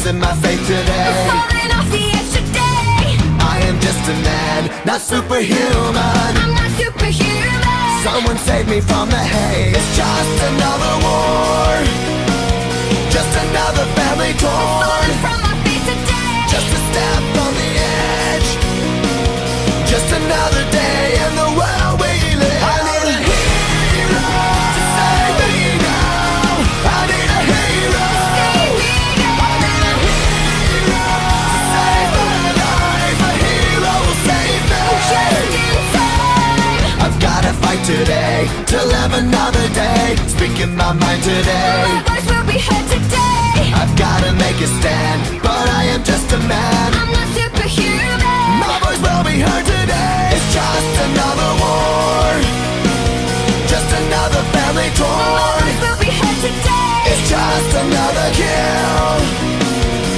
losing my faith today. Falling off the edge today. I am just a man, not superhuman. I'm not superhuman. Someone save me from the haze. It's just another war, just another family torn. Falling from my feet today. Just a step on the edge, just another day in the world we live. I need a hero to save me now. I need a hero. Save me now. I need a hero to save my life. A hero will save me. Just in time. I've gotta fight today to live another day. Speaking my mind today. My voice will be heard today. I've gotta make a stand, but I am just a man. I'm not superhuman. My voice will be heard today. It's just another war, just another family My torn. voice will be heard today. It's just another kill.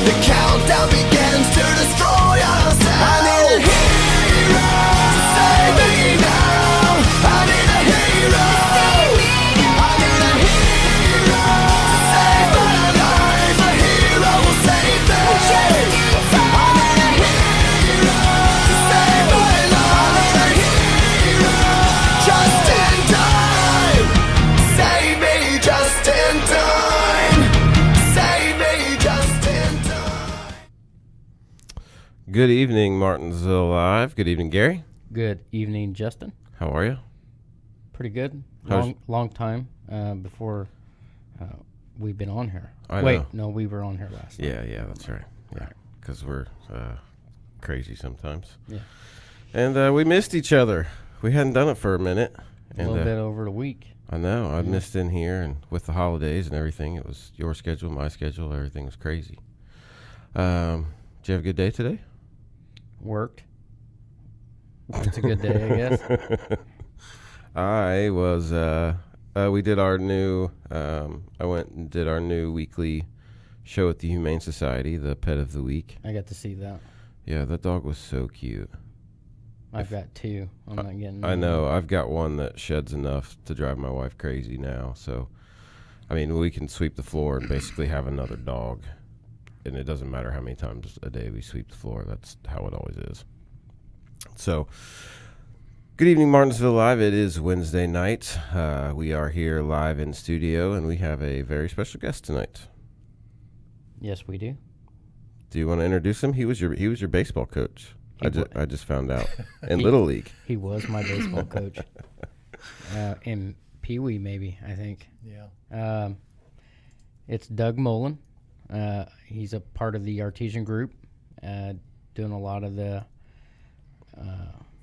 The countdown begins to destroy us all. I need a hero to save me now. I need a hero. Save me now. I need a hero to save my life. A hero will save me. Just in time. I need a hero to save my life. A hero just in time. Save me just in time. Save me just in time. Good evening, Martinsville Live. Good evening, Gary. Good evening, Justin. How are you? Pretty good. How's- Long time before we've been on here. I Wait, know. no, we were on here last night. Yeah, that's right. Yeah, Right. because we're crazy sometimes. Yeah. And we missed each other. We hadn't done it for a minute. A And little bit over a week. I know. I Yeah. missed in here, and with the holidays and everything, it was your schedule, my schedule. Everything was crazy. Did you have a good day today? Worked. It's a good day, I guess. I was. We did our new. I went and did our new weekly show at the Humane Society, the Pet of the Week. I got to see that. Yeah, that dog was so cute. I've got two. I'm not getting. I know. I've got one that sheds enough to drive my wife crazy now. So, I mean, we can sweep the floor and basically have another dog. And it doesn't matter how many times a day we sweep the floor. That's how it always is. So, good evening, Martinsville Live. It is Wednesday night. We are here live in studio, and we have a very special guest tonight. Yes, we do. Do you want to introduce him? He was your baseball coach. I just found out in He- Little League. He was my baseball coach. In Pee Wee, maybe, I think. Yeah. It's Doug Molin. He's a part of the Artesian group, doing a lot of the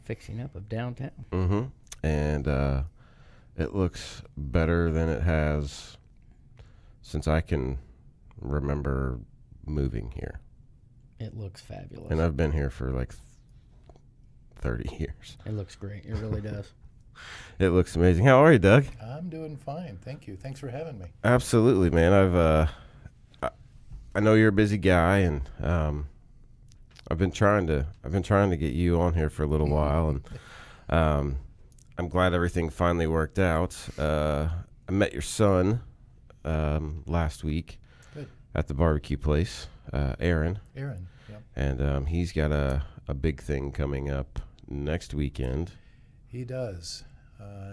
fixing up of downtown. Mm-hmm. And it looks better than it has since I can remember moving here. It looks fabulous. And I've been here for like 30 years. It looks great. It really does. It looks amazing. How are you, Doug? I'm doing fine. Thank you. Thanks for having me. Absolutely, man. I know you're a busy guy, and I've been trying to get you on here for a little while, and I'm glad everything finally worked out. I met your son last week Good. at the barbecue place, Aaron, Aaron. Yep. and he's got a big thing coming up next weekend. He does.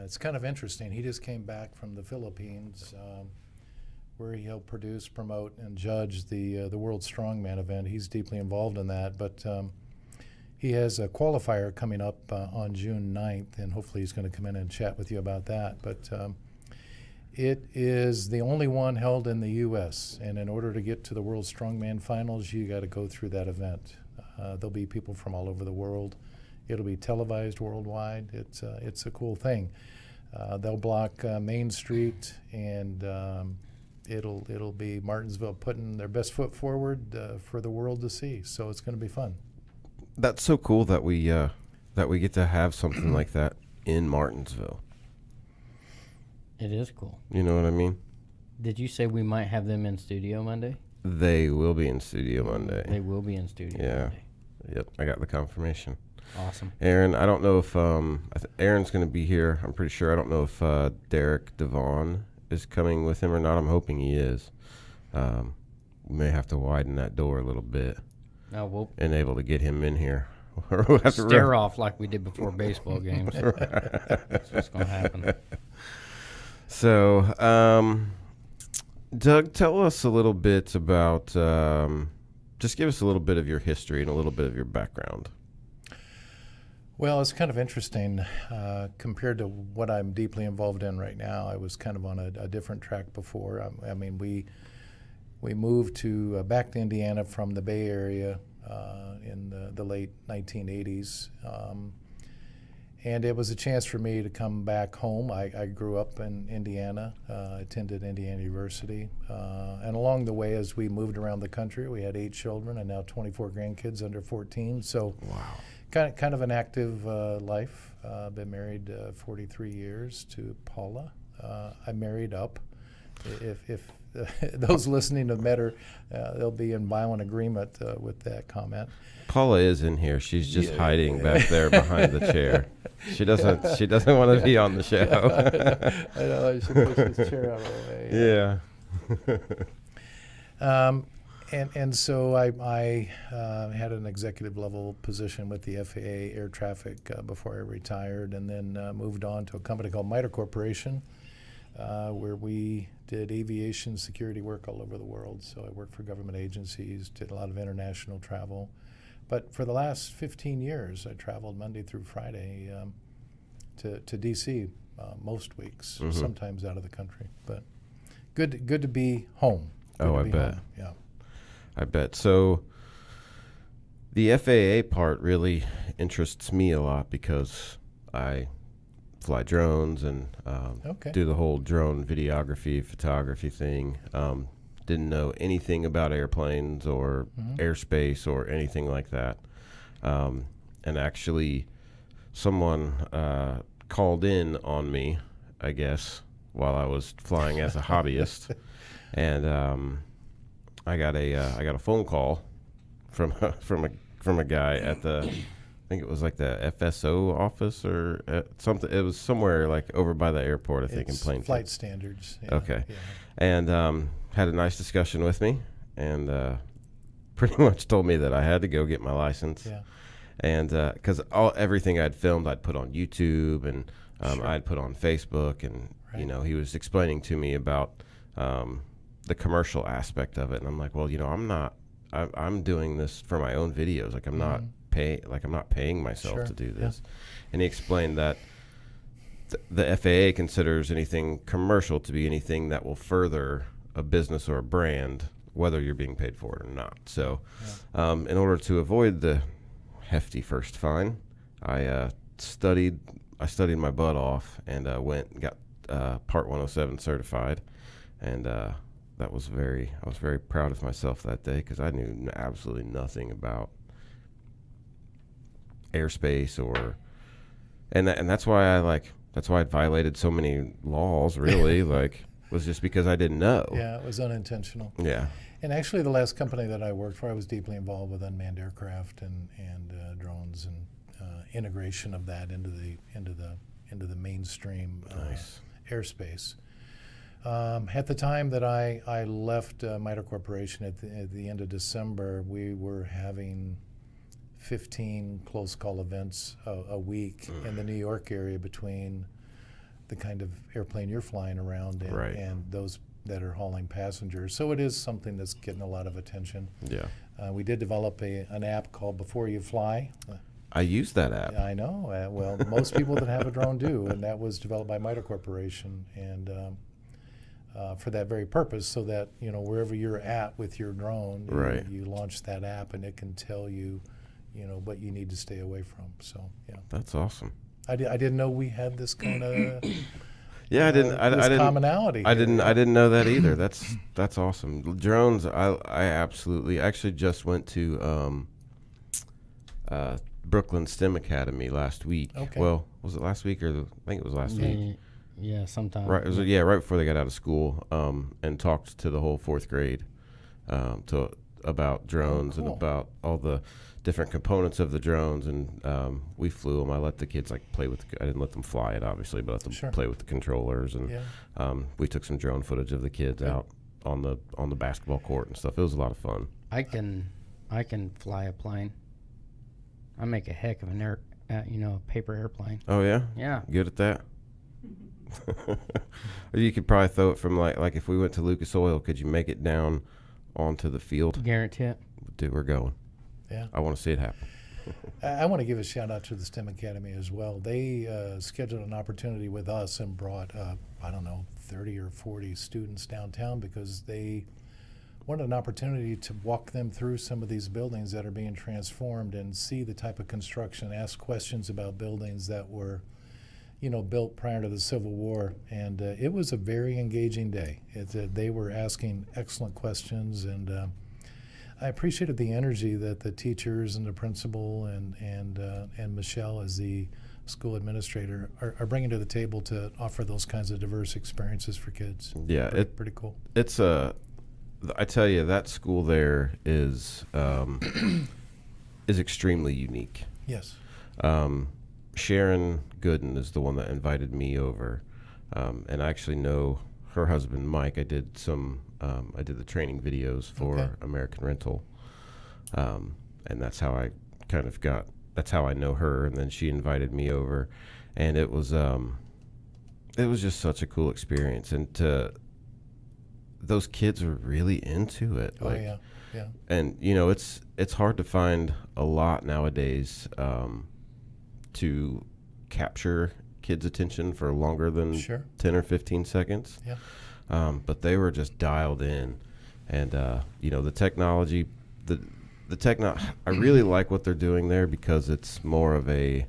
It's kind of interesting. He just came back from the Philippines, where he'll produce, promote, and judge the World Strongman event. He's deeply involved in that, but he has a qualifier coming up on June 9th, and hopefully he's going to come in and chat with you about that. But it is the only one held in the U.S., and in order to get to the World Strongman Finals, you got to go through that event. There'll be people from all over the world. It'll be televised worldwide. It's a cool thing. They'll block Main Street, and it'll be Martinsville putting their best foot forward for the world to see. So it's going to be fun. That's so cool that we get to have something like that in Martinsville. It is cool. You know what I mean? Did you say we might have them in studio Monday? They will be in studio Monday. They will be in studio Yeah. Monday. Yep, I got the confirmation. Awesome. Aaron, I don't know if Aaron's going to be here. I'm pretty sure. I don't know if Derek Devon is coming with him or not. I'm hoping he is. may have to widen that door a little bit No, we'll and able to get him in here. Or we'll have to stare off like we did before baseball games. That's what's going to happen. So, Doug, tell us a little bit about, just give us a little bit of your history and a little bit of your background. Well, it's kind of interesting compared to what I'm deeply involved in right now. I was kind of on a different track before. I mean, we moved to back to Indiana from the Bay Area in the late 1980s, and it was a chance for me to come back home. I grew up in Indiana, attended Indiana University, and along the way, as we moved around the country, we had 8 children and now 24 grandkids under 14. So. Wow. Kind of an active life. Been married 43 years to Paula. I married up. If those listening have met her, they'll be in violent agreement with that comment. Paula is in here. She's just hiding back there behind the chair. She doesn't want to be on the show. I know I should push this chair out of the way. Yeah. And so I had an executive level position with the FAA air traffic before I retired, and then moved on to a company called MITRE Corporation, where we did aviation security work all over the world. So I worked for government agencies, did a lot of international travel. But for the last 15 years, I traveled Monday through Friday to D.C. Most weeks, sometimes out of the country. But good to be home. Oh, I bet. Home. Yeah. I bet. So the FAA part really interests me a lot because I fly drones and do the whole drone videography, photography thing. Didn't know anything about airplanes or airspace or anything like that. And actually, someone called in on me, I guess, while I was flying as a hobbyist, and I got a phone call from a guy at the, I think it was like the FSO office or something. It was somewhere like over by the airport, I think, in Plainfield. Flight standards. Yeah, Okay. yeah. And had a nice discussion with me, and pretty much told me that I had to go get my license. Yeah. And because everything I'd filmed, I'd put on YouTube and I'd put on Facebook, and Right. he was explaining to me about the commercial aspect of it, and I'm like, well, I'm doing this for my own videos. Like I'm not paying myself Sure. to do this. And he explained that the FAA considers anything commercial to be anything that will further a business or a brand, whether you're being paid for it or not. So, in order to avoid the hefty first fine, I studied my butt off and went and got Part 107 certified, and I was very proud of myself that day because I knew absolutely nothing about airspace and that's why I violated so many laws, really. Was just because I didn't know. Yeah, it was unintentional. Yeah. And actually, the last company that I worked for, I was deeply involved with unmanned aircraft and drones and integration of that into the mainstream airspace. At the time that I left MITRE Corporation at the end of December, we were having 15 close call events a week in the New York area between the kind of airplane you're flying around and those that are hauling passengers. So it is something that's getting a lot of attention. Yeah. We did develop an app called Before You Fly. I use that app. I know. Well, most people that have a drone do, and that was developed by MITRE Corporation, and for that very purpose, so that wherever you're at with your drone, you launch that app, and it can tell you, what you need to stay away from. So yeah, That's awesome. I didn't know we had this kind of Yeah, I didn't. I didn't. commonality. I didn't know that either. That's awesome. Drones. I actually just went to Brooklyn STEM Academy last week. Okay. Well, was it last week or I think it was last week. Yeah, sometime. Right. It was, right before they got out of school. And talked to the whole 4th grade, about drones and cool. about all the different components of the drones, and we flew them. I let the kids play with. I didn't let them fly it, obviously, but let them play with the controllers, and we took some drone footage of the kids out on the basketball court and stuff. It was a lot of fun. I can fly a plane. I make a heck of an paper airplane. Oh yeah, Yeah. good at that. You could probably throw it from like if we went to Lucas Oil, could you make it down onto the field? Guarantee it. Dude, we're going. Yeah. I want to see it happen. I want to give a shout out to the STEM Academy as well. They scheduled an opportunity with us and brought, 30 or 40 students downtown because they wanted an opportunity to walk them through some of these buildings that are being transformed and see the type of construction, ask questions about buildings that were, built prior to the Civil War. And it was a very engaging day. They were asking excellent questions, and I appreciated the energy that the teachers and the principal and Michelle as the school administrator are bringing to the table to offer those kinds of diverse experiences for kids. Yeah, pretty cool. It's I tell you, that school there is extremely unique. Yes. Sharon Gooden is the one that invited me over, and I actually know her husband Mike. I did the training videos for Okay. American Rental, and that's how I that's how I know her. And then she invited me over, and it was just such a cool experience. And those kids were really into it. Oh, yeah. Yeah. And it's hard to find a lot nowadays to capture kids' attention for longer than Sure. 10 or 15 seconds. Yeah. But they were just dialed in, and the technology, the techno. I really like what they're doing there because it's more of a.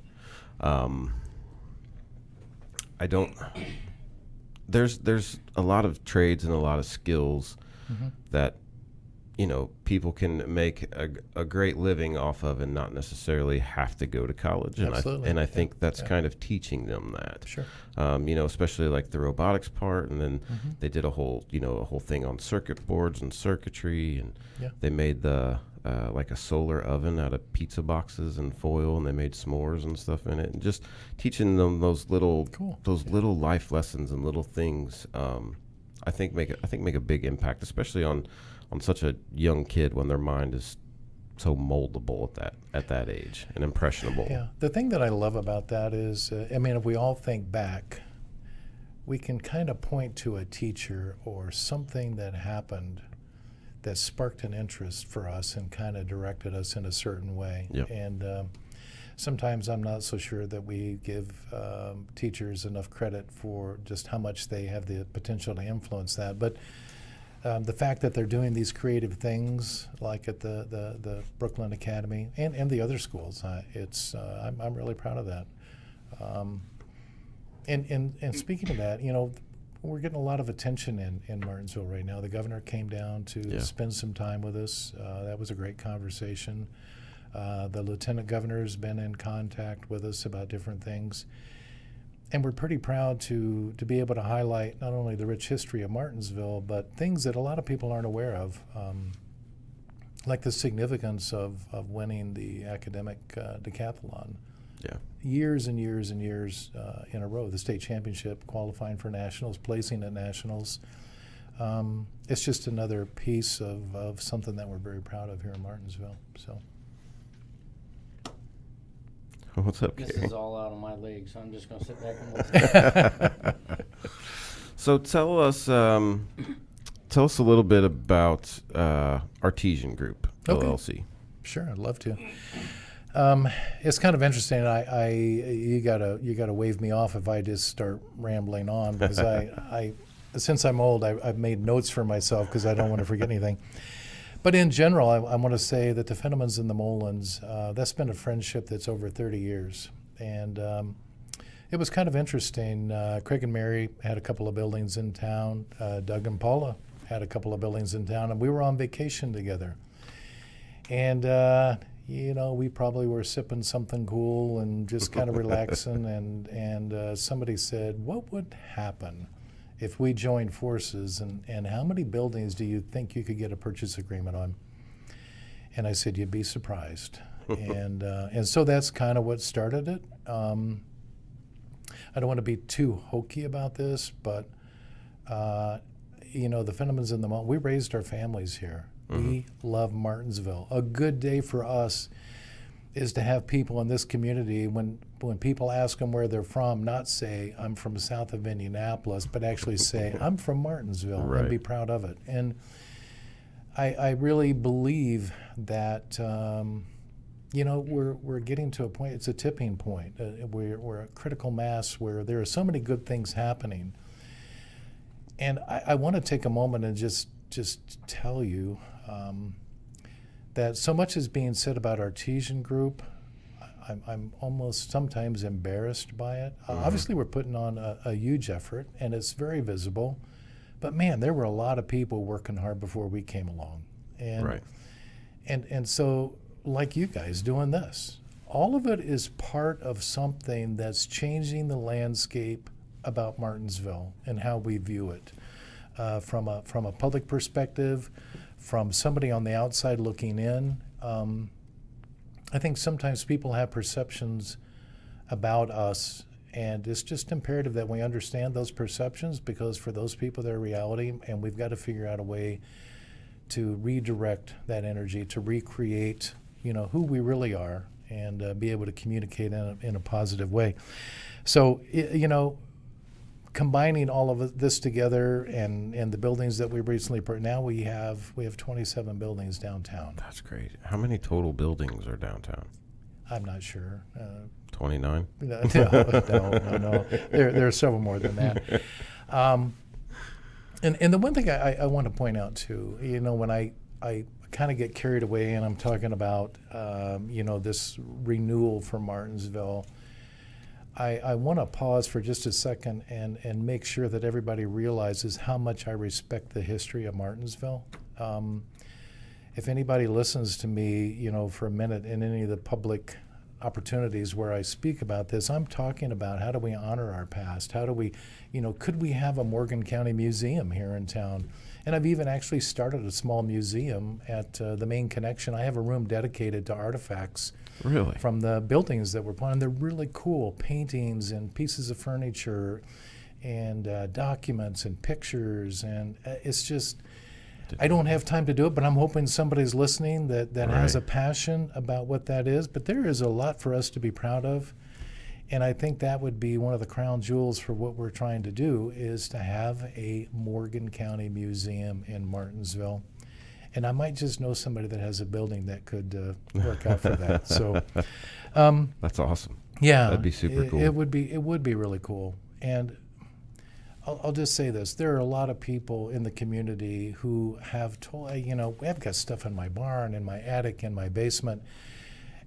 There's a lot of trades and a lot of skills that people can make a great living off of and not necessarily have to go to college. Absolutely. And I think that's kind of teaching them that. Sure. Especially like the robotics part, and then they did a whole thing on circuit boards and circuitry, and Yeah. they made the like a solar oven out of pizza boxes and foil, and they made s'mores and stuff in it, and just teaching them those little little life lessons and little things. I think make a big impact, especially on such a young kid when their mind is so moldable at that age and impressionable. Yeah. The thing that I love about that is, if we all think back, we can kind of point to a teacher or something that happened that sparked an interest for us and kind of directed us in a certain way. Yep. And sometimes I'm not so sure that we give teachers enough credit for just how much they have the potential to influence that. But the fact that they're doing these creative things, like at the Brooklyn Academy and the other schools, I'm really proud of that. And speaking of that, we're getting a lot of attention in Martinsville right now. The governor came down to spend some time with us. That was a great conversation. The lieutenant governor has been in contact with us about different things. And we're pretty proud to be able to highlight not only the rich history of Martinsville, but things that a lot of people aren't aware of, like the significance of winning the academic decathlon. Yeah. Years and years and years in a row, the state championship, qualifying for nationals, placing at nationals. It's just another piece of something that we're very proud of here in Martinsville. So. What's up, This Gary? is all out of my league, so I'm just going to sit back and listen. So tell us a little bit about Artesian Group, Okay. LLC. Sure, I'd love to. It's kind of interesting. You gotta wave me off if I just start rambling on, because I since I'm old, I've made notes for myself because I don't want to forget anything. But in general, I want to say that the Fennemans and the Molins, that's been a friendship that's over 30 years. And it was kind of interesting. Craig and Mary had a couple of buildings in town. Doug and Paula had a couple of buildings in town, and we were on vacation together. And, we probably were sipping something cool and just kind of relaxing. And somebody said, what would happen if we joined forces, and how many buildings do you think you could get a purchase agreement on? And I said, you'd be surprised. And so that's kind of what started it. I don't want to be too hokey about this, but the Fennemans and the Molin, we raised our families here. We love Martinsville. A good day for us is to have people in this community, when people ask them where they're from, not say, I'm from south of Indianapolis, but actually say, I'm from Martinsville, Right. and be proud of it. And I really believe that, we're getting to a point, it's a tipping point. We're a critical mass where there are so many good things happening. And I want to take a moment and just tell you that so much is being said about Artesian Group. I'm almost sometimes embarrassed by it. Obviously, we're putting on a huge effort, and it's very visible. But man, there were a lot of people working hard before we came along, and Right. and so like you guys doing this, all of it is part of something that's changing the landscape about Martinsville and how we view it, from a public perspective, from somebody on the outside looking in. I think sometimes people have perceptions about us, and it's just imperative that we understand those perceptions, because for those people they're reality, and we've got to figure out a way to redirect that energy, to recreate who we really are, and be able to communicate in a positive way. So combining all of this together, and the buildings that we recently put, now we have 27 buildings downtown. That's great. How many total buildings are downtown? I'm not sure. 29? No. There are several more than that. And the one thing I want to point out too, when I kind of get carried away and I'm talking about this renewal for Martinsville, I want to pause for just a second and make sure that everybody realizes how much I respect the history of Martinsville. If anybody listens to me, for a minute in any of the public opportunities where I speak about this, I'm talking about how do we honor our past? How do we, could we have a Morgan County museum here in town? And I've even actually started a small museum at the Main Connection. I have a room dedicated to artifacts Really? from the buildings that we're planning. They're really cool paintings and pieces of furniture and documents and pictures. And it's just, I don't have time to do it, but I'm hoping somebody's listening that has a Right. passion about what that is. But there is a lot for us to be proud of. And I think that would be one of the crown jewels for what we're trying to do, is to have a Morgan County Museum in Martinsville. And I might just know somebody that has a building that could work out for that. So, That's awesome. yeah, That'd be super cool. It would be really cool. And I'll just say this: there are a lot of people in the community who have told, I've got stuff in my barn, in my attic, in my basement,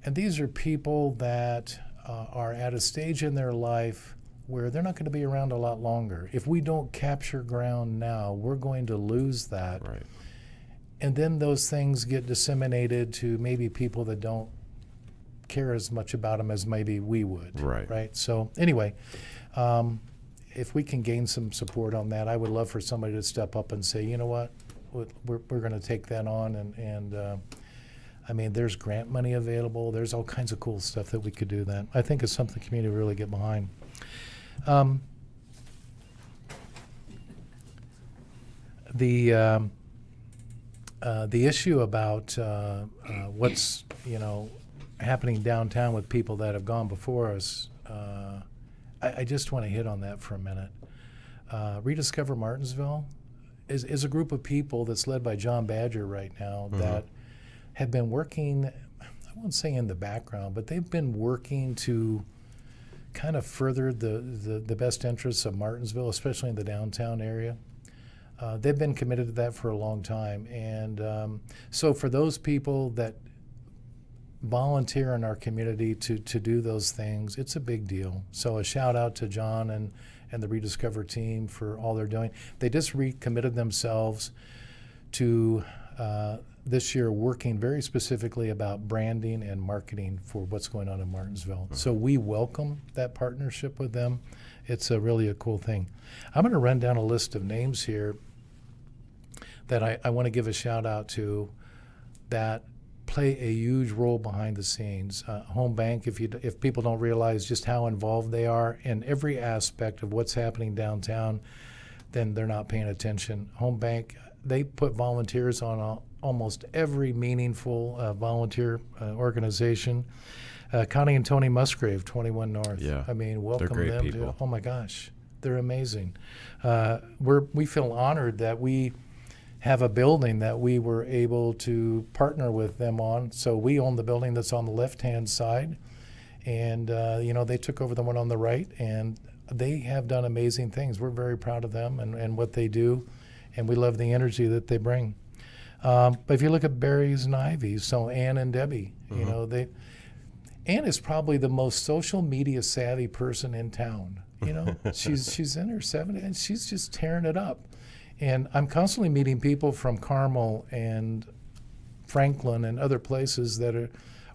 and these are people that are at a stage in their life where they're not going to be around a lot longer. If we don't capture ground now, we're going to lose that. Right. And then those things get disseminated to maybe people that don't care as much about them as maybe we would. Right. Right. So anyway, if we can gain some support on that, I would love for somebody to step up and say, you know what, we're going to take that on. And I mean, there's grant money available. There's all kinds of cool stuff that we could do that. I think it's something the community will really get behind. The issue about what's happening downtown with people that have gone before us, I just want to hit on that for a minute. Rediscover Martinsville is a group of people that's led by John Badger right now that have been working, I won't say in the background, but they've been working to kind of further the best interests of Martinsville, especially in the downtown area. They've been committed to that for a long time. And so for those people that volunteer in our community to do those things, it's a big deal. So a shout out to John and the Rediscover team for all they're doing. They just recommitted themselves to this year working very specifically about branding and marketing for what's going on in Martinsville. So we welcome that partnership with them. It's really a cool thing. I'm going to run down a list of names here that I want to give a shout out to that play a huge role behind the scenes. Home Bank, if people don't realize just how involved they are in every aspect of what's happening downtown, then they're not paying attention. Home Bank, they put volunteers on almost every meaningful volunteer organization. Connie and Tony Musgrave, 21 North. Yeah. I mean, welcome great them people. to. Oh my gosh, they're amazing. We feel honored that we have a building that we were able to partner with them on. So we own the building that's on the left-hand side, and they took over the one on the right, and they have done amazing things. We're very proud of them and what they do, and we love the energy that they bring. But if you look at Berries and Ivies, so Ann and Debbie, Ann is probably the most social media savvy person in town. She's in her 70s and she's just tearing it up. And I'm constantly meeting people from Carmel and Franklin and other places that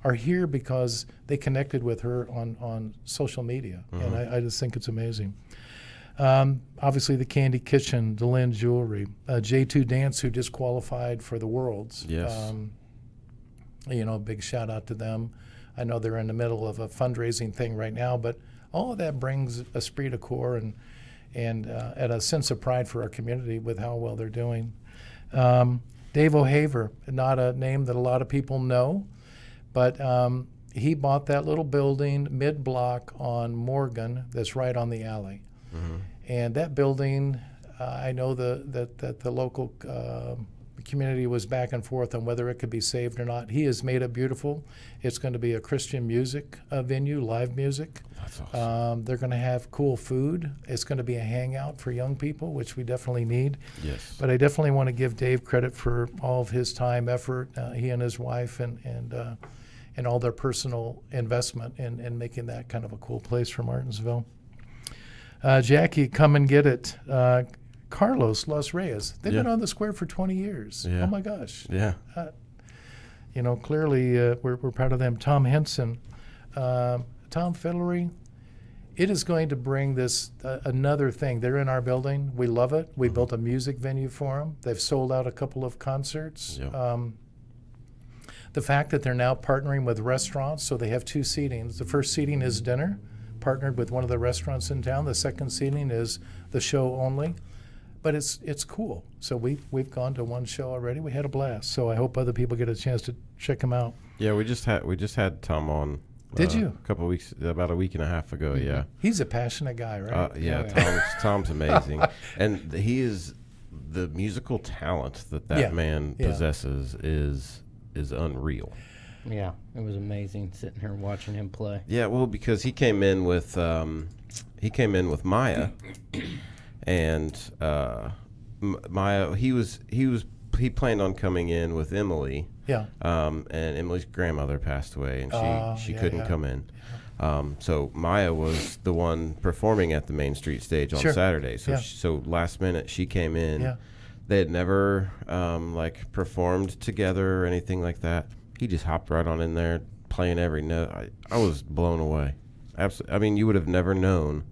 are here because they connected with her on social media. And I just think it's amazing. Obviously, the Candy Kitchen, the Lynn Jewelry, J2 Dance, who just qualified for the Worlds. Yes. Big shout out to them. I know they're in the middle of a fundraising thing right now, but all of that brings esprit de corps and a sense of pride for our community with how well they're doing. Dave O'Haver, not a name that a lot of people know, but he bought that little building mid-block on Morgan that's right on the alley. And that building, I know that the local community was back and forth on whether it could be saved or not. He has made it beautiful. It's going to be a Christian music venue, live music. That's awesome. They're going to have cool food. It's going to be a hangout for young people, which we definitely need. Yes. But I definitely want to give Dave credit for all of his time, effort, he and his wife, and all their personal investment in making that kind of a cool place for Martinsville. Jackie, come and get it. Carlos Los Reyes. They've been on the square for 20 years. Yeah. Oh my gosh. Yeah. Clearly we're proud of them. Tom Henson, Tom Fiddlery. It is going to bring this another thing. They're in our building. We love it. We built a music venue for them. They've sold out a couple of concerts. Yep. The fact that they're now partnering with restaurants, so they have two seatings. The first seating is dinner, partnered with one of the restaurants in town. The second seating is the show only. But it's cool. So we've gone to one show already. We had a blast. So I hope other people get a chance to check them out. Yeah, we just had Tom on. Did you? A couple of weeks, about a week and a half ago. Yeah. He's a passionate guy, right? Yeah. Tom's amazing, and he is the musical talent that man possesses is unreal. Yeah, it was amazing sitting here watching him play. Yeah, well, because he came in with Maya. And Maya, he planned on coming in with Emily. Yeah. And Emily's grandmother passed away, and she couldn't come in. So Maya was the one performing at the Main Street stage on Saturday. So so last minute she came in. Yeah. They had never performed together or anything like that. He just hopped right on in there, playing every note. I was blown away. Absolutely. I mean, you would have never known.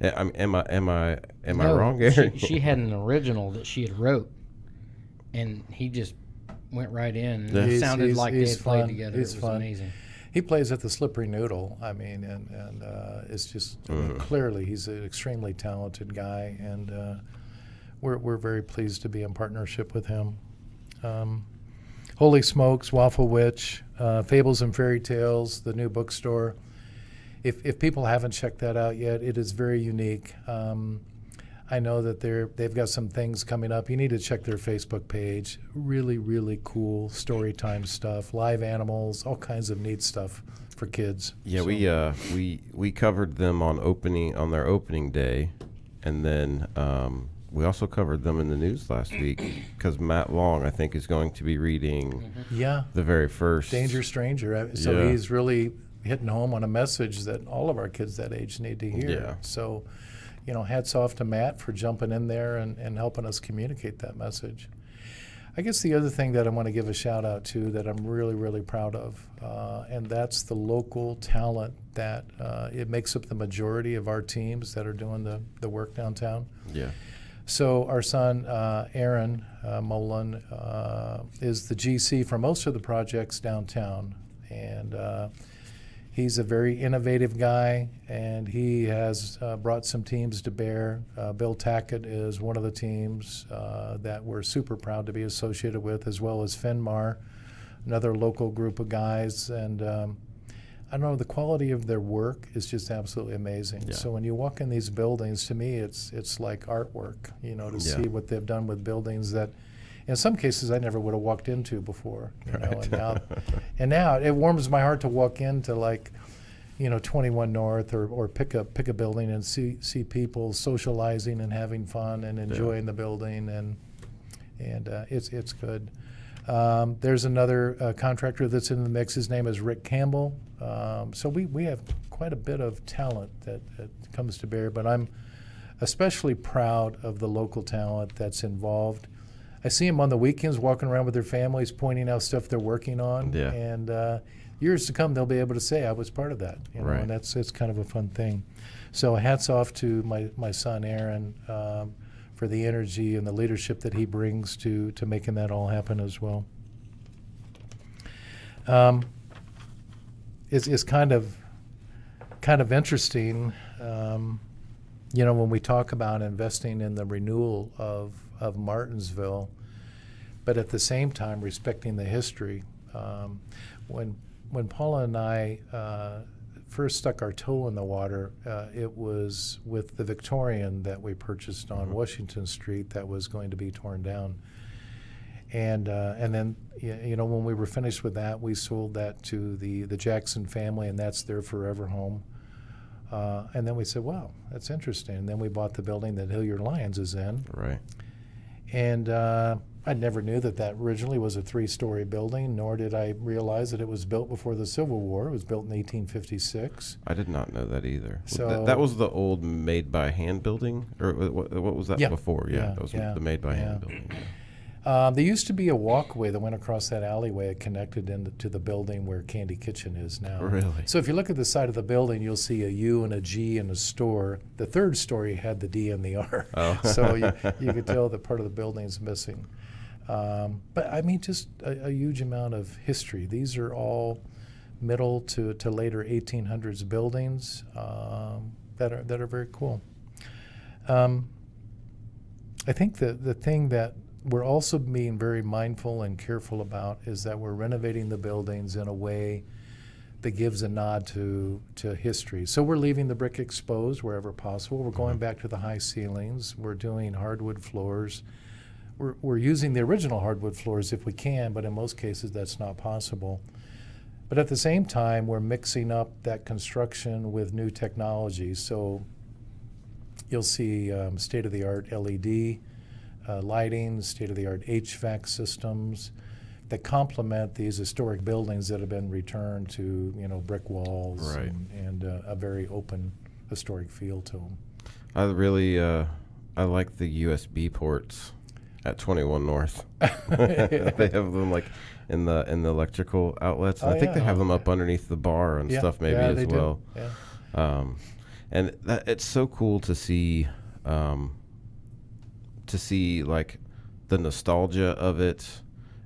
Am I wrong, Gary? She had an original that she had wrote, and he just went right in. And it sounded like they had played together. It was amazing. He plays at the Slippery Noodle. I mean, and it's just clearly he's an extremely talented guy, and we're very pleased to be in partnership with him. Holy Smokes, Waffle Witch, Fables and Fairy Tales, the new bookstore. If people haven't checked that out yet, it is very unique. I know that they've got some things coming up. You need to check their Facebook page. Really, really cool story time stuff, live animals, all kinds of neat stuff for kids. Yeah, so. we covered them on their opening day, and then we also covered them in the news last week because Matt Long, I think, is going to be reading the very first Danger Stranger. So he's really hitting home on a message that all of our kids that age need to hear. Yeah. So, hats off to Matt for jumping in there and helping us communicate that message. I guess the other thing that I want to give a shout out to that I'm really, really proud of, and that's the local talent that it makes up the majority of our teams that are doing the work downtown. Yeah. So our son, Aaron Molin, is the GC for most of the projects downtown. And He's a very innovative guy, and he has brought some teams to bear. Bill Tackett is one of the teams that we're super proud to be associated with, as well as Finmar, another local group of guys. And I don't know, the quality of their work is just absolutely amazing. Yeah. So when you walk in these buildings, to me, it's like artwork, to see what they've done with buildings that, in some cases, I never would have walked into before. And now it warms my heart to walk into 21 North or pick a building and see people socializing and having fun and enjoying the building, and it's good. There's another contractor that's in the mix. His name is Rick Campbell. So we have quite a bit of talent that comes to bear, but I'm especially proud of the local talent that's involved. I see them on the weekends walking around with their families, pointing out stuff they're working on, and years to come they'll be able to say I was part of that, Right. and it's kind of a fun thing. So hats off to my son Aaron for the energy and the leadership that he brings to making that all happen as well. It's kind of interesting, when we talk about investing in the renewal of Martinsville, but at the same time respecting the history. When Paula and I first stuck our toe in the water, it was with the Victorian that we purchased on Washington Street that was going to be torn down. And then, when we were finished with that, we sold that to the Jackson family, and that's their forever home. And then we said, wow, that's interesting. And then we bought the building that Hilliard Lyons is in. Right. And I never knew that originally was a 3-story building, nor did I realize that it was built before the Civil War. It was built in 1856. I did not know that either. So that was the old made-by-hand building? Or what was that before? Yeah, that was the made-by-hand building. There used to be a walkway that went across that alleyway. It connected into the building where Candy Kitchen is now. Really? So if you look at the side of the building, you'll see a U and a G and a store. The third story had the D and the R. Oh. So you could tell that part of the building's missing. But I mean, just a huge amount of history. These are all middle to later 1800s buildings that are very cool. I think the thing that we're also being very mindful and careful about is that we're renovating the buildings in a way that gives a nod to history. So we're leaving the brick exposed wherever possible. We're going back to the high ceilings. We're doing hardwood floors. We're using the original hardwood floors if we can, but in most cases that's not possible. But at the same time, we're mixing up that construction with new technology. So you'll see state-of-the-art LED lighting, state-of-the-art HVAC systems that complement these historic buildings that have been returned to, brick walls, Right. and a very open historic feel to them. I really I like the USB ports at 21 North. They have them in the electrical outlets. And I think they have them up underneath the bar and stuff maybe as well. Yeah. And it's so cool to see like the nostalgia of it,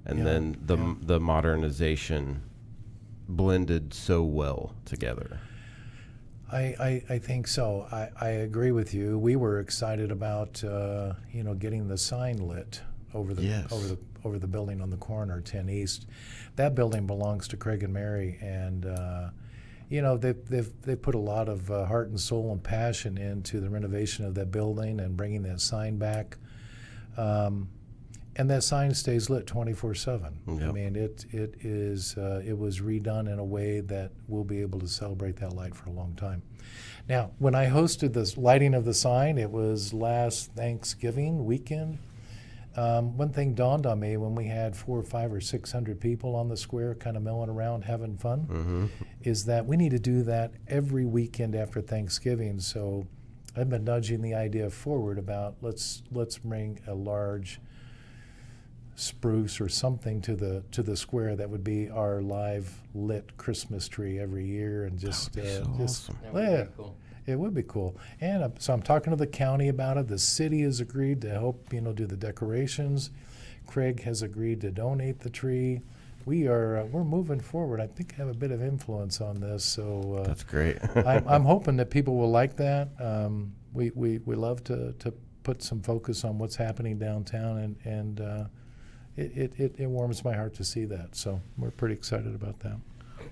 and then the modernization blended so well together. I think so. I agree with you. We were excited about getting the sign lit over the building on the corner, 10 East. That building belongs to Craig and Mary, and they've put a lot of heart and soul and passion into the renovation of that building and bringing that sign back. And that sign stays lit 24/7. Yep. I mean, it was redone in a way that we'll be able to celebrate that light for a long time. Now, when I hosted this lighting of the sign, it was last Thanksgiving weekend. One thing dawned on me when we had 400 or 500 or 600 people on the square kind of milling around having fun, is that we need to do that every weekend after Thanksgiving. So I've been nudging the idea forward about let's bring a large spruce or something to the square that would be our live lit Christmas tree every year, and just awesome. That would be cool. It would be cool. And so I'm talking to the county about it. The city has agreed to help do the decorations. Craig has agreed to donate the tree. we're moving forward. I think I have a bit of influence on this, so That's great. I'm hoping that people will like that. We love to put some focus on what's happening downtown, and it warms my heart to see that. So we're pretty excited about that.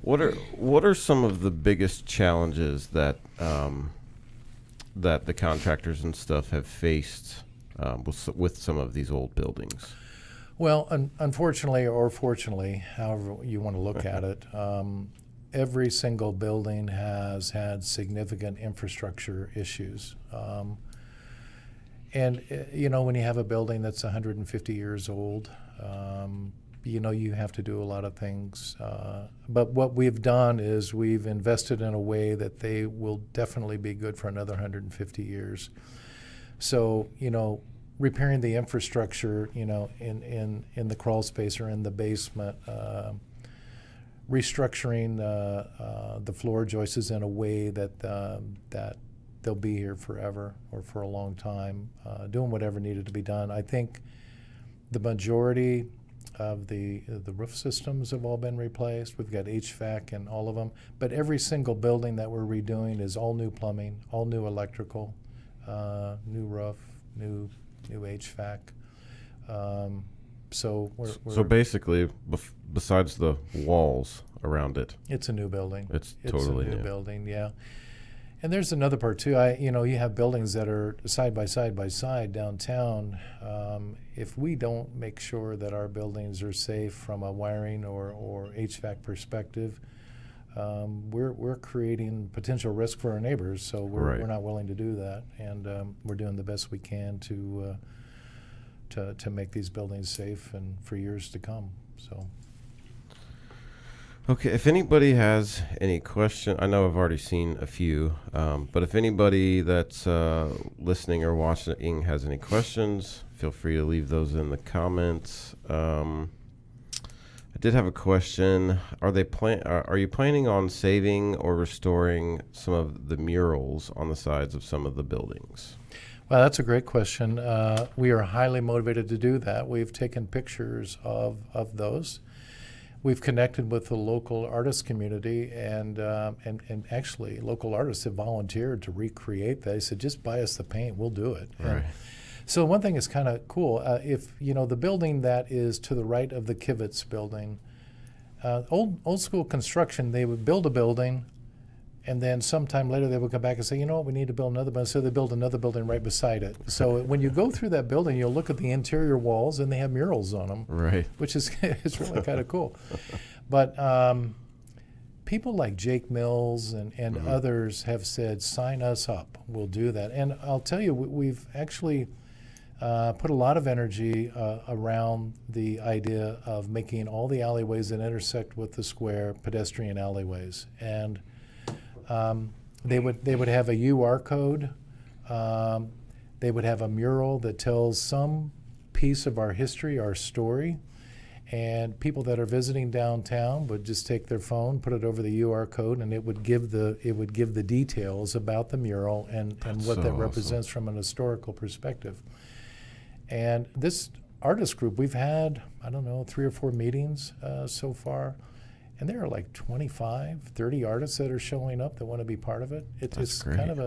What are some of the biggest challenges that that the contractors and stuff have faced with some of these old buildings? Well, unfortunately or fortunately, however you want to look at it, every single building has had significant infrastructure issues. And when you have a building that's 150 years old, you have to do a lot of things. But what we've done is we've invested in a way that they will definitely be good for another 150 years. So, repairing the infrastructure, in the crawl space or in the basement, restructuring the floor joists in a way that they'll be here forever or for a long time, doing whatever needed to be done. I think the majority of the roof systems have all been replaced. We've got HVAC in all of them, but every single building that we're redoing is all new plumbing, all new electrical, new roof, new HVAC. So So basically, besides the walls around it, it's a new building. It's totally a new new. building, yeah. And there's another part too. You have buildings that are side by side downtown. If we don't make sure that our buildings are safe from a wiring or HVAC perspective, we're creating potential risk for our neighbors. So we're not willing to do that, and we're doing the best we can to make these buildings safe and for years to come. So. Okay, if anybody has any question, I know I've already seen a few, but if anybody that's listening or watching has any questions, feel free to leave those in the comments. I did have a question. Are you planning on saving or restoring some of the murals on the sides of some of the buildings? Well, that's a great question. We are highly motivated to do that. We've taken pictures of those. We've connected with the local artist community, and actually local artists have volunteered to recreate that. They said, just buy us the paint, we'll do it. Right. So one thing is kind of cool. If the building that is to the right of the Kivitz building, old school construction, they would build a building, and then sometime later they would come back and say, we need to build another building. So they build another building right beside it. So when you go through that building, you'll look at the interior walls, and they have murals on them, Right. which is it's really kind of cool. But people like Jake Mills and others have said, sign us up, we'll do that. And I'll tell you, we've actually put a lot of energy around the idea of making all the alleyways that intersect with the square pedestrian alleyways. And they would have a UR code. They would have a mural that tells some piece of our history, our story, and people that are visiting downtown would just take their phone, put it over the UR code, and it would give the details about the mural and what so that awesome. Represents from an historical perspective. And this artist group, we've had 3 or 4 meetings so far. And there are like 25, 30 artists that are showing up that want to be part of it. It's great. kind of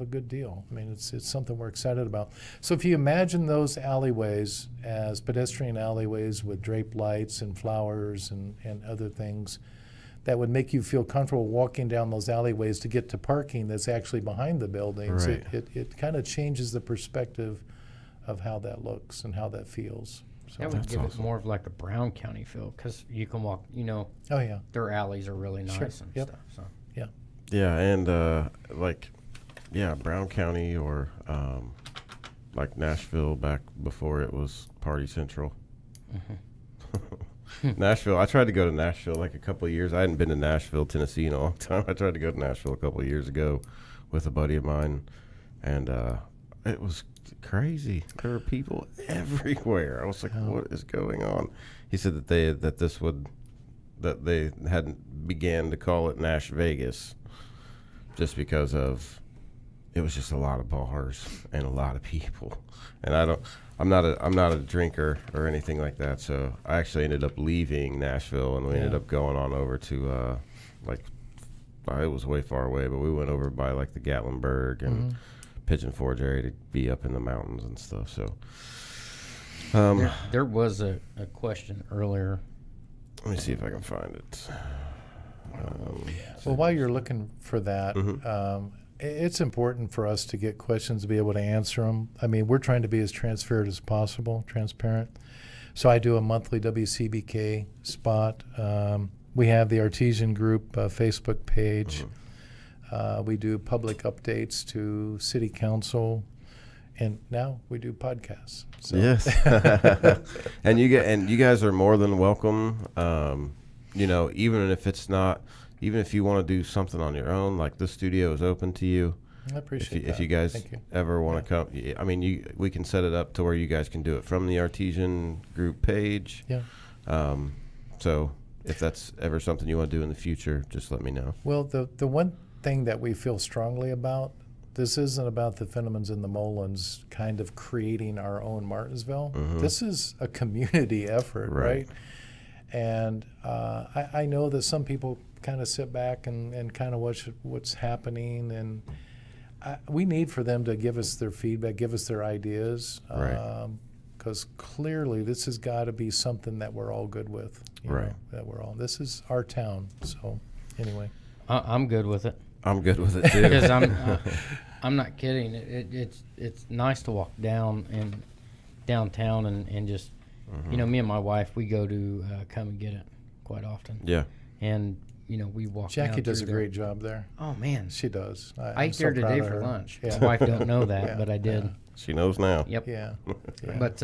a good deal. I mean, it's something we're excited about. So if you imagine those alleyways as pedestrian alleyways with draped lights and flowers and other things that would make you feel comfortable walking down those alleyways to get to parking that's actually behind the buildings, Right. it kind of changes the perspective of how that looks and how that feels. So That would That's give awesome. it more of like a Brown County feel, because you can walk, oh yeah. their alleys are really nice Sure. and Yep. stuff. So Yeah, and Brown County or like Nashville back before it was Party Central. Nashville, I tried to go to Nashville like a couple of years. I hadn't been to Nashville, Tennessee in a long time. I tried to go to Nashville a couple of years ago with a buddy of mine, and it was crazy. There were people everywhere. I was like, what is going on? He said that they hadn't began to call it Nash Vegas just because of it was just a lot of bars and a lot of people. And I'm not a drinker or anything like that. So I actually ended up leaving Nashville, and we ended up going on over to it was way far away, but we went over by like the Gatlinburg and Pigeon Forge area to be up in the mountains and stuff. So there was a question earlier. Let me see if I can find it. Well, while you're looking for that, it's important for us to get questions to be able to answer them. I mean, we're trying to be as transparent as possible, transparent. So I do a monthly WCBK spot. We have the Artesian Group Facebook page. We do public updates to City Council, and now we do podcasts. So. Yes, and you guys are more than welcome. Even if you want to do something on your own, like the studio is open to you. I appreciate that. If you guys Thank you. ever want to come, I mean, we can set it up to where you guys can do it from the Artesian Group page. Yeah. So if that's ever something you want to do in the future, just let me know. Well, the one thing that we feel strongly about, this isn't about the Finnemans and the Molins kind of creating our own Martinsville. This is a community effort, right? And I know that some people kind of sit back and kind of watch what's happening, and we need for them to give us their feedback, give us their ideas, because clearly this has got to be something that we're all good with. You know, this is our town. So anyway, I'm good with it. I'm good with it too. Because I'm not kidding. It's nice to walk downtown and just me and my wife, we go to Come and Get It quite often. Yeah. And we walk. Jackie down does a through great job there. Oh man, She does. I I'm ate so there proud today of for her. lunch. Yeah. My wife don't know that, Yeah, but I did. yeah. She knows now. Yep. Yeah. But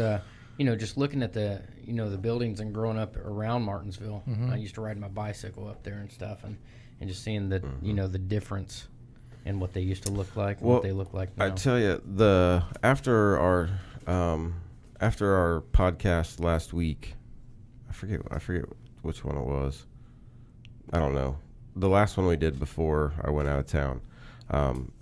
just looking at the the buildings and growing up around Martinsville, I used to ride my bicycle up there and stuff, and just seeing the the difference in what they used to look like and what they look like now. I tell you, after our podcast last week, I forget which one it was. I don't know. The last one we did before I went out of town.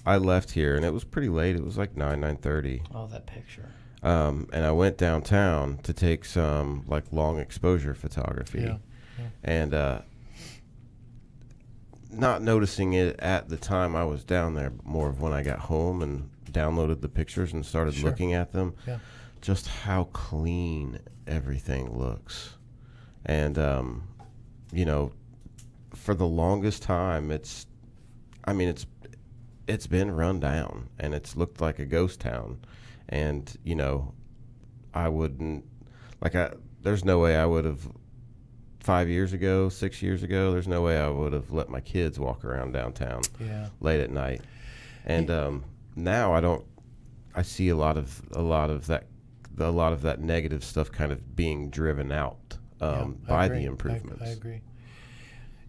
I left here and it was pretty late. It was like 9:30. Oh, that picture. And I went downtown to take some like long exposure photography. Yeah. And not noticing it at the time I was down there, but more of when I got home and downloaded the pictures and started looking at them. Yeah. Just how clean everything looks. And for the longest time it's been run down and it's looked like a ghost town. And there's no way I would have 5 years ago, 6 years ago, there's no way I would have let my kids walk around downtown late at night. And now I see a lot of that negative stuff kind of being driven out by the improvements. I agree.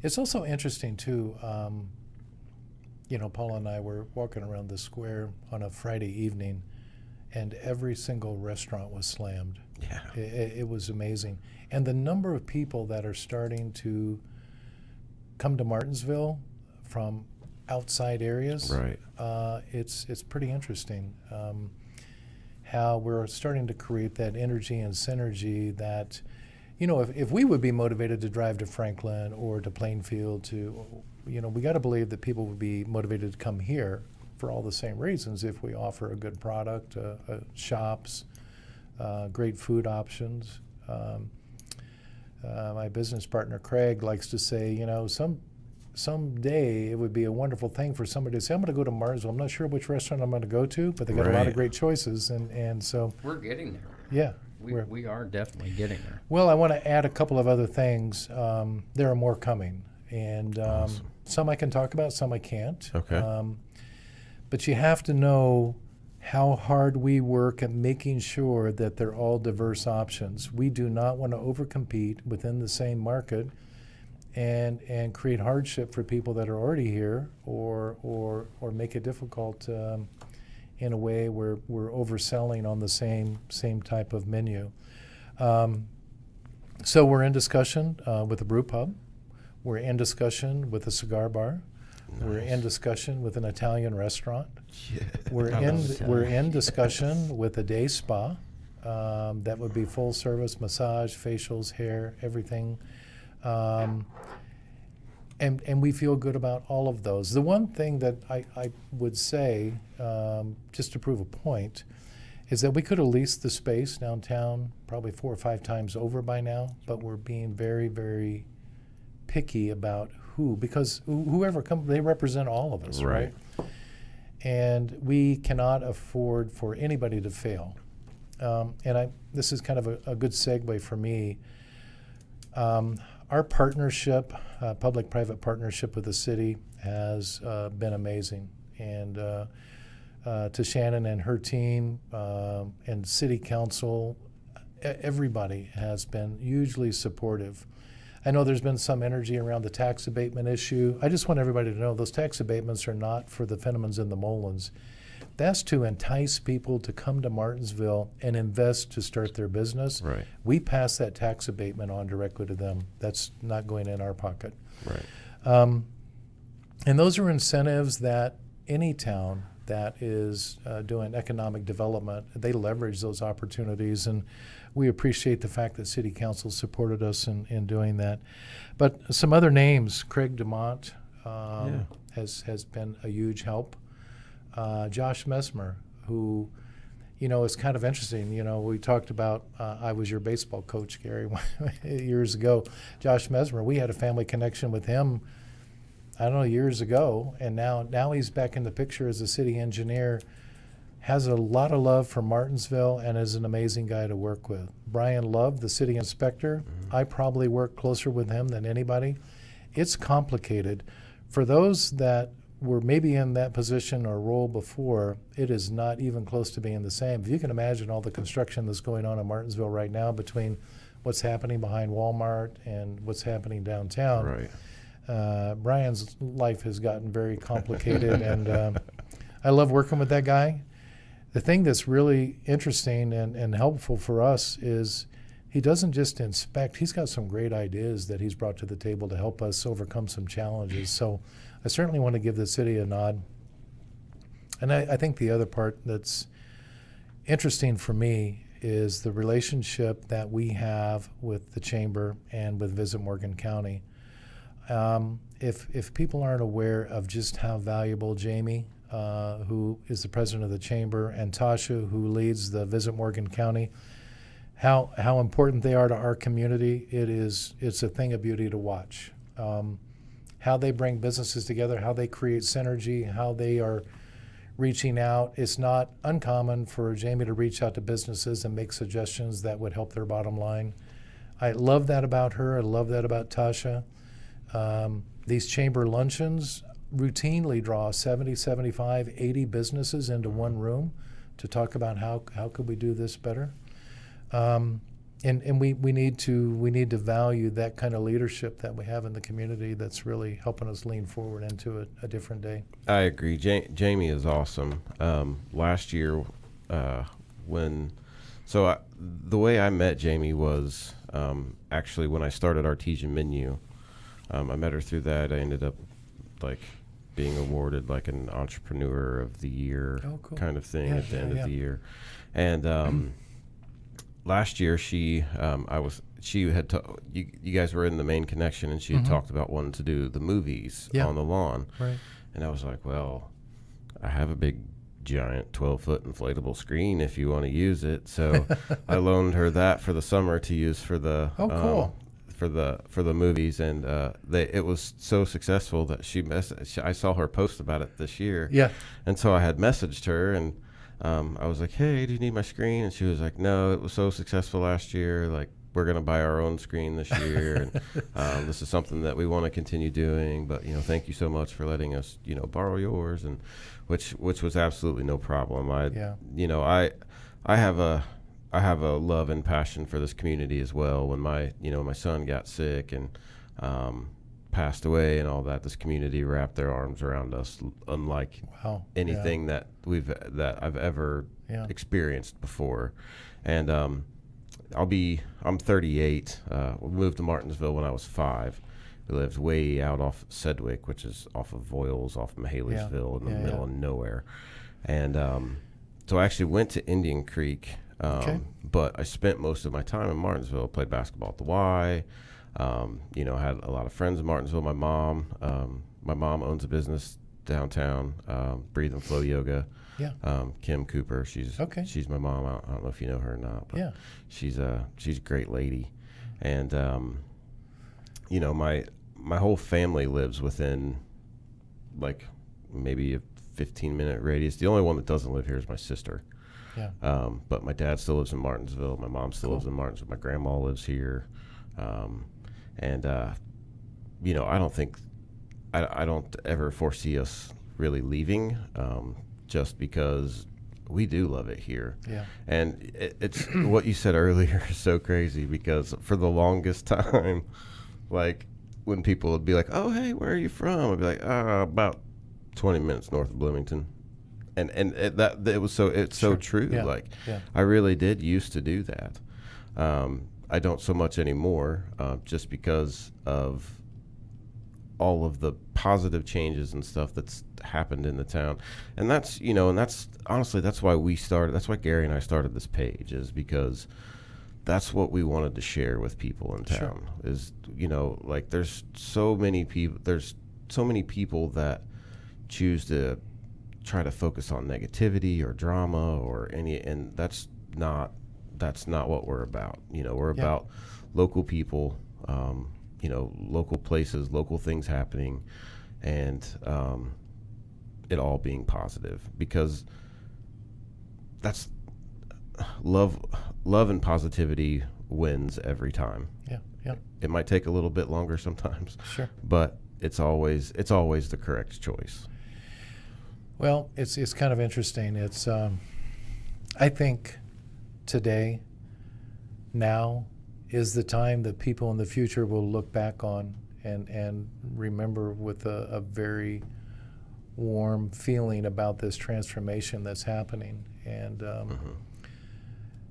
It's also interesting too. Paula and I were walking around the square on a Friday evening, and every single restaurant was slammed. Yeah. It was amazing. And the number of people that are starting to come to Martinsville from outside areas, it's pretty interesting how we're starting to create that energy and synergy that, if we would be motivated to drive to Franklin or to Plainfield we got to believe that people would be motivated to come here for all the same reasons if we offer a good product, shops, great food options. My business partner Craig likes to say, someday it would be a wonderful thing for somebody to say, I'm going to go to Martinsville. I'm not sure which restaurant I'm going to go to, but they got a lot of great choices, and so we're getting there. Yeah, we are definitely getting there. Well, I want to add a couple of other things. There are more coming, and Awesome. Some I can talk about, some I can't. Okay. But you have to know how hard we work at making sure that they're all diverse options. We do not want to overcompete within the same market and create hardship for people that are already here or make it difficult in a way where we're overselling on the same type of menu. So we're in discussion with the brew pub. We're in discussion with the cigar bar. We're in discussion with an Italian restaurant. Yeah. We're I love Italian. we're in discussion with a day spa that would be full service massage, facials, hair, everything. And we feel good about all of those. The one thing that I would say, just to prove a point, is that we could have leased the space downtown probably 4 or 5 times over by now, but we're being very, very picky about who, because whoever comes, they represent all of us, right? And we cannot afford for anybody to fail. This is kind of a good segue for me. Our partnership, public-private partnership with the city, has been amazing. And to Shannon and her team and city council, everybody has been hugely supportive. I know there's been some energy around the tax abatement issue. I just want everybody to know those tax abatements are not for the Fennemans and the Molins. That's to entice people to come to Martinsville and invest to start their business. Right. We pass that tax abatement on directly to them. That's not going in our pocket. Right. And those are incentives that any town that is doing economic development, they leverage those opportunities, and we appreciate the fact that City Council supported us in doing that. But some other names, Craig DeMont has been a huge help. Josh Mesmer, who, is kind of interesting. We talked about, I was your baseball coach, Gary, years ago. Josh Mesmer, we had a family connection with him, I don't know, years ago, and now he's back in the picture as a city engineer, has a lot of love for Martinsville, and is an amazing guy to work with. Brian Love, the city inspector, I probably work closer with him than anybody. It's complicated. For those that were maybe in that position or role before, it is not even close to being the same. If you can imagine all the construction that's going on in Martinsville right now between what's happening behind Walmart and what's happening downtown, Right. Brian's life has gotten very complicated, and I love working with that guy. The thing that's really interesting and helpful for us is he doesn't just inspect. He's got some great ideas that he's brought to the table to help us overcome some challenges. So I certainly want to give the city a nod. And I think the other part that's interesting for me is the relationship that we have with the Chamber and with Visit Morgan County. If people aren't aware of just how valuable Jamie, who is the president of the Chamber, and Tasha, who leads the Visit Morgan County, how important they are to our community, it's a thing of beauty to watch. How they bring businesses together, how they create synergy, how they are reaching out. It's not uncommon for Jamie to reach out to businesses and make suggestions that would help their bottom line. I love that about her. I love that about Tasha. These chamber luncheons routinely draw 70, 75, 80 businesses into one room to talk about how could we do this better. And we need to value that kind of leadership that we have in the community that's really helping us lean forward into a different day. I agree. Jamie is awesome. Last year, the way I met Jamie was actually when I started Artesian Menu. I met her through that. I ended up being awarded an Entrepreneur of the Year kind of thing at the end of the year. And last year, you guys were in the main connection, and she had talked about wanting to do the movies on the lawn. Right. And I was like, well, I have a big, giant 12-foot inflatable screen if you want to use it. So I loaned her that for the summer to use for the for the movies, and it was so successful that I saw her post about it this year. Yeah. And so I had messaged her, and I was like, hey, do you need my screen? And she was like, no, it was so successful last year. We're going to buy our own screen this year. And this is something that we want to continue doing. But, thank you so much for letting us, borrow yours. And which was absolutely no problem. I have a love and passion for this community as well. When my son got sick and passed away and all that, this community wrapped their arms around us, unlike anything that I've ever experienced before. And I'm 38. We moved to Martinsville when I was 5. We lived way out off Sedgwick, which is off of Voiles, off Mahaleysville, in the middle of nowhere. And so I actually went to Indian Creek, but I spent most of my time in Martinsville. Played basketball at the Y. You know, had a lot of friends in Martinsville. My mom owns a business downtown, Breathe and Flow Yoga. Yeah. Kim Cooper. She's my mom. I don't know if you know her or not, but she's a great lady. And you know, my whole family lives within like maybe a 15-minute radius. The only one that doesn't live here is my sister. Yeah. But my dad still lives in Martinsville. My mom still lives in Martinsville. My grandma lives here. And you know, I don't ever foresee us really leaving, just because we do love it here. Yeah. And it's what you said earlier is so crazy, because for the longest time, like when people would be like, "Oh, hey, where are you from?" I'd be like, "About 20 minutes north of Bloomington." And it's so true. Yeah. Like I really did used to do that. I don't so much anymore, just because of all of the positive changes and stuff that's happened in the town. And that's, you know, and that's honestly, that's why Gary and I started this page, is because that's what we wanted to share with people in town. Is, you know, like there's so many people that choose to try to focus on negativity or drama or and that's not what we're about. You know, we're about local people, you know, local places, local things happening, and it all being positive, because that's love and positivity wins every time. Yeah. It might take a little bit longer sometimes. Sure. But it's always the correct choice. Well, it's kind of interesting. It's I think today, now, is the time that people in the future will look back on and remember with a very warm feeling about this transformation that's happening. And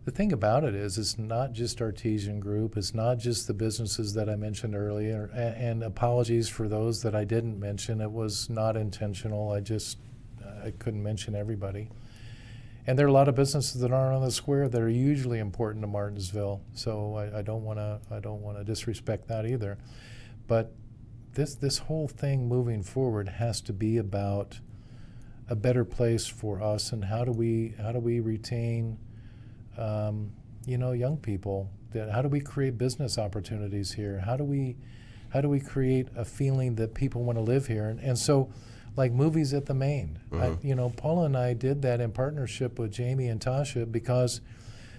the thing about it is, it's not just Artesian Group. It's not just the businesses that I mentioned earlier. And apologies for those that I didn't mention. It was not intentional. I couldn't mention everybody. And there are a lot of businesses that aren't on the square that are hugely important to Martinsville. So I don't want to disrespect that either. But this whole thing moving forward has to be about a better place for us, and how do we retain young people? How do we create business opportunities here? How do we create a feeling that people want to live here? And so, like movies at the Main. Paula and I did that in partnership with Jamie and Tasha, because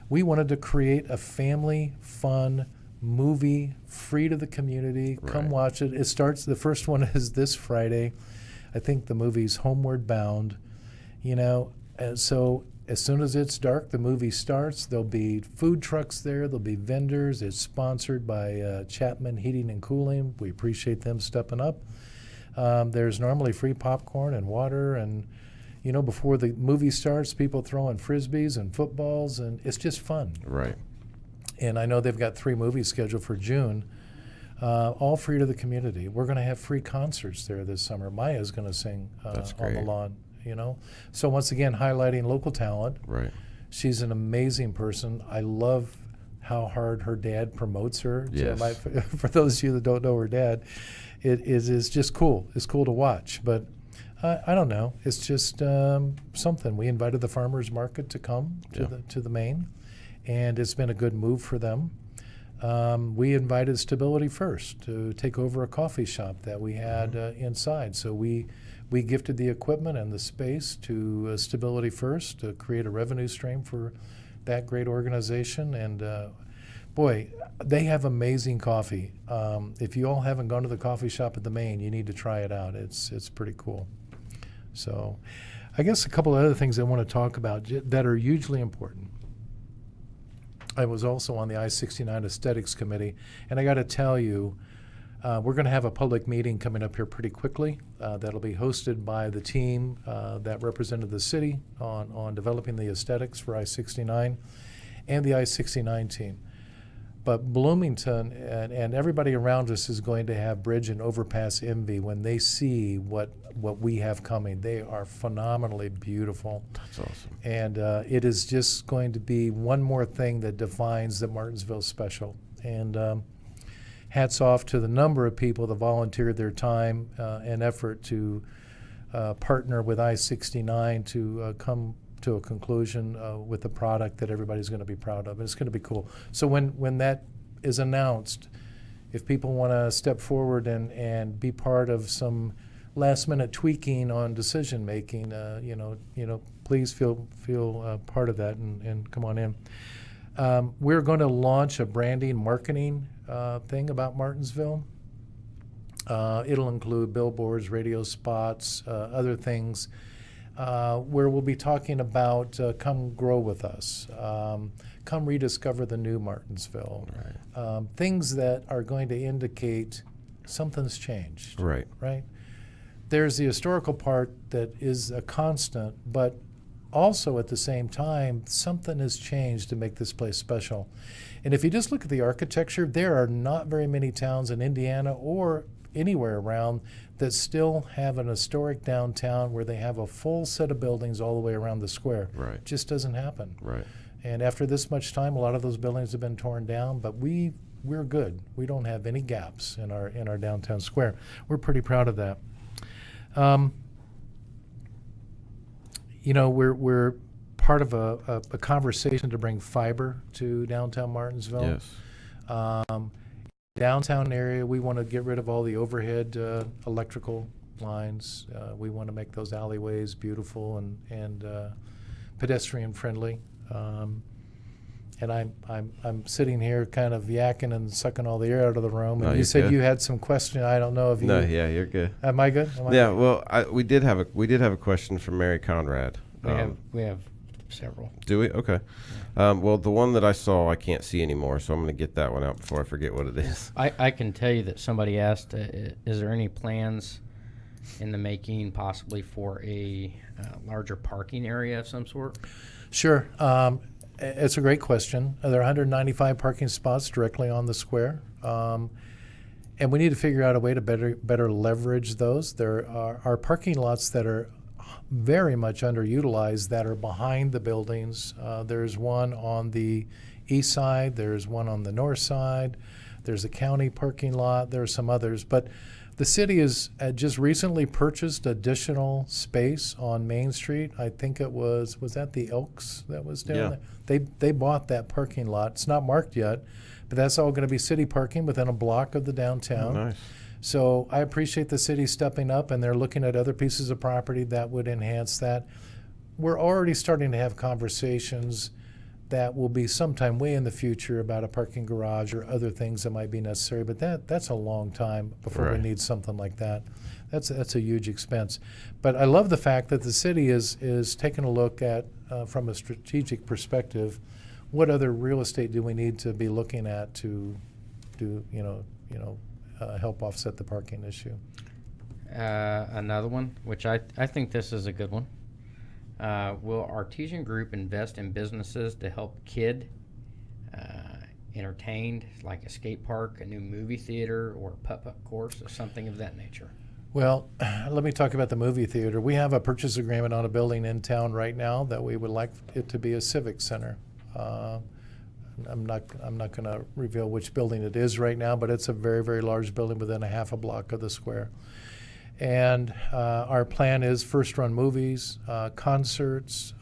we wanted to create a family fun movie, free to the community. Right. Come watch it. The first one is this Friday. I think the movie's Homeward Bound. And so as soon as it's dark, the movie starts. There'll be food trucks there. There'll be vendors. It's sponsored by Chapman Heating and Cooling. We appreciate them stepping up. There's normally free popcorn and water, and before the movie starts, people throwing frisbees and footballs, and it's just fun. Right. And I know they've got 3 movies scheduled for June, all free to the community. We're going to have free concerts there this summer. Maya's going to sing on the lawn. So once again, highlighting local talent. Right. She's an amazing person. I love how hard her dad promotes her. Yes. For those of you that don't know her dad, it is just cool. It's cool to watch. But I don't know. It's just something. We invited the farmers market to come to the Main, and it's been a good move for them. We invited Stability First to take over a coffee shop that we had inside. So we gifted the equipment and the space to Stability First to create a revenue stream for that great organization. And boy, they have amazing coffee. If you all haven't gone to the coffee shop at the Main, you need to try it out. It's pretty cool. So I guess a couple of other things I want to talk about that are hugely important. I was also on the I-69 Aesthetics Committee, and I got to tell you, we're going to have a public meeting coming up here pretty quickly. That'll be hosted by the team that represented the city on developing the aesthetics for I-69 and the I-69 team. But Bloomington and everybody around us is going to have bridge and overpass envy when they see what we have coming. They are phenomenally beautiful. That's awesome. And it is just going to be one more thing that defines that Martinsville's special. And hats off to the number of people that volunteered their time and effort to partner with I-69 to come to a conclusion with a product that everybody's going to be proud of. And it's going to be cool. So when that is announced, if people want to step forward and be part of some last-minute tweaking on decision-making, please feel part of that and come on in. We're going to launch a branding marketing thing about Martinsville. It'll include billboards, radio spots, other things, where we'll be talking about come grow with us, come rediscover the new Martinsville, Right. Things that are going to indicate something's changed. Right. Right? There's the historical part that is a constant, but also at the same time, something has changed to make this place special. And if you just look at the architecture, there are not very many towns in Indiana or anywhere around that still have an historic downtown where they have a full set of buildings all the way around the square. Right. It just doesn't happen. Right. And after this much time, a lot of those buildings have been torn down, but we're good. We don't have any gaps in our downtown square. We're pretty proud of that. We're part of a conversation to bring fiber to downtown Martinsville. Yes. Downtown area, we want to get rid of all the overhead electrical lines. We want to make those alleyways beautiful and pedestrian friendly. And I'm sitting here kind of yakking and sucking all the air out of the room. And No, you you're said good. you had some question. I don't know if you. No, yeah, you're good. Am I good? Am I Yeah, good? well, we did have a question from Mary Conrad. We have several. Do we? Okay. Well, the one that I saw, I can't see anymore, so I'm going to get that one out before I forget what it is. I can tell you that somebody asked, is there any plans in the making possibly for a larger parking area of some sort? Sure. It's a great question. There are 195 parking spots directly on the square. And we need to figure out a way to better leverage those. There are parking lots that are very much underutilized that are behind the buildings. There's one on the east side. There's one on the north side. There's a county parking lot. There are some others. But the city has just recently purchased additional space on Main Street. I think it was that the Elks that was down Yeah. there? They bought that parking lot. It's not marked yet, but that's all going to be city parking within a block of the downtown. Nice. So I appreciate the city stepping up, and they're looking at other pieces of property that would enhance that. We're already starting to have conversations that will be sometime way in the future about a parking garage or other things that might be necessary, but that's a long time before we Right. need something like that. That's a huge expense. But I love the fact that the city is taking a look at, from a strategic perspective, what other real estate do we need to be looking at to do, help offset the parking issue. Another one, which I think this is a good one. Will Artesian Group invest in businesses to help kid entertained, like a skate park, a new movie theater, or a putt-putt course, or something of that nature? Well, let me talk about the movie theater. We have a purchase agreement on a building in town right now that we would like it to be a civic center. I'm not going to reveal which building it is right now, but it's a very, very large building within a half a block of the square. And our plan is first run movies, concerts.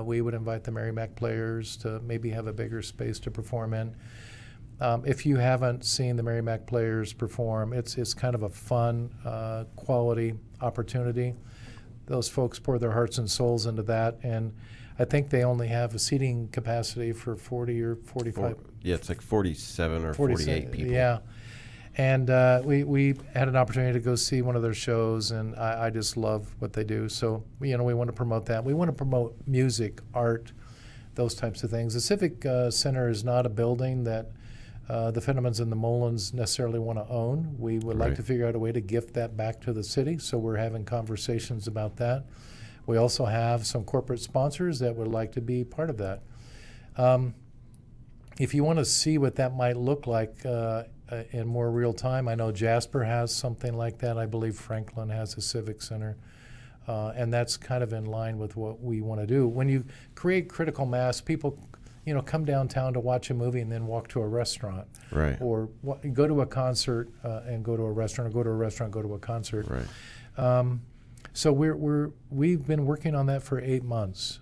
We would invite the Merrimack Players to maybe have a bigger space to perform in. If you haven't seen the Merrimack Players perform, it's kind of a fun, quality opportunity. Those folks pour their hearts and souls into that, and I think they only have a seating capacity for 40 or 45. Yeah, it's like 47 or 48 people. Yeah. And we had an opportunity to go see one of their shows, and I just love what they do. So, we want to promote that. We want to promote music, art, those types of things. The Civic Center is not a building that the Fennemans and the Molins necessarily want to own. We would like Right. to figure out a way to gift that back to the city, so we're having conversations about that. We also have some corporate sponsors that would like to be part of that. if you want to see what that might look like in more real time, I know Jasper has something like that. I believe Franklin has a civic center. And that's kind of in line with what we want to do. When you create critical mass, people, come downtown to watch a movie and then walk to a restaurant. Right. Or go to a concert and go to a restaurant, or go to a restaurant, go to a concert. Right. So we've been working on that for 8 months.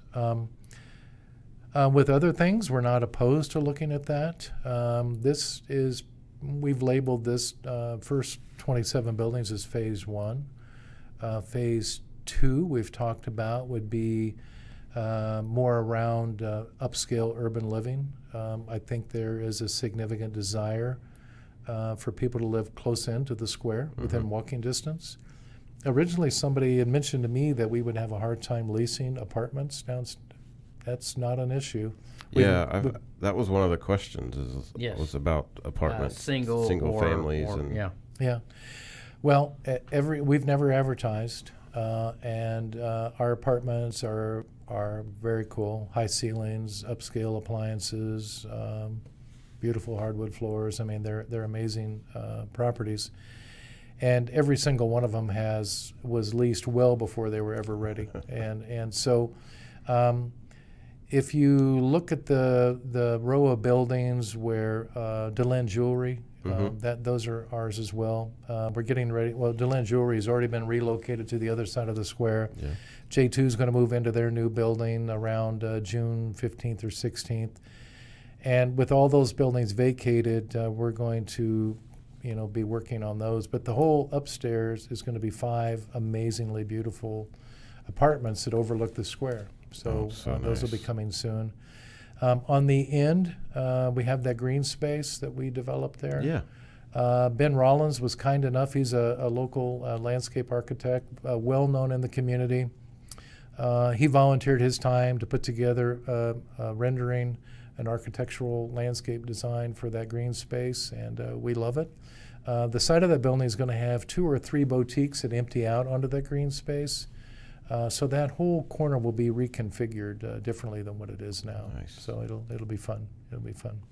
With other things, we're not opposed to looking at that. We've labeled this first 27 buildings as phase 1. Phase 2 we've talked about would be more around upscale urban living. I think there is a significant desire for people to live close in to the square, within walking distance. Originally, somebody had mentioned to me that we would have a hard time leasing apartments downstairs. That's not an issue. That was one of the questions. Yes. Was about apartments, single families, or, and Yeah. Well, we've never advertised, and our apartments are very cool. High ceilings, upscale appliances, beautiful hardwood floors. I mean, they're amazing properties. And every single one of them was leased well before they were ever ready. and so if you look at the row of buildings where DeLynn Jewelry, those are ours as well. We're getting ready. Well, DeLynn Jewelry has already been relocated to the other side of the square. Yeah. J2 is going to move into their new building around June 15th or 16th. And with all those buildings vacated, we're going to be working on those. But the whole upstairs is going to be 5 amazingly beautiful apartments that overlook the square. So, those will be coming soon. On the end, we have that green space that we developed there. Yeah. Ben Rollins was kind enough. He's a local landscape architect, well known in the community. He volunteered his time to put together rendering an architectural landscape design for that green space, and we love it. The side of that building is going to have 2 or 3 boutiques that empty out onto that green space. So that whole corner will be reconfigured differently than what it is now. Nice. So it'll be fun. It'll be fun.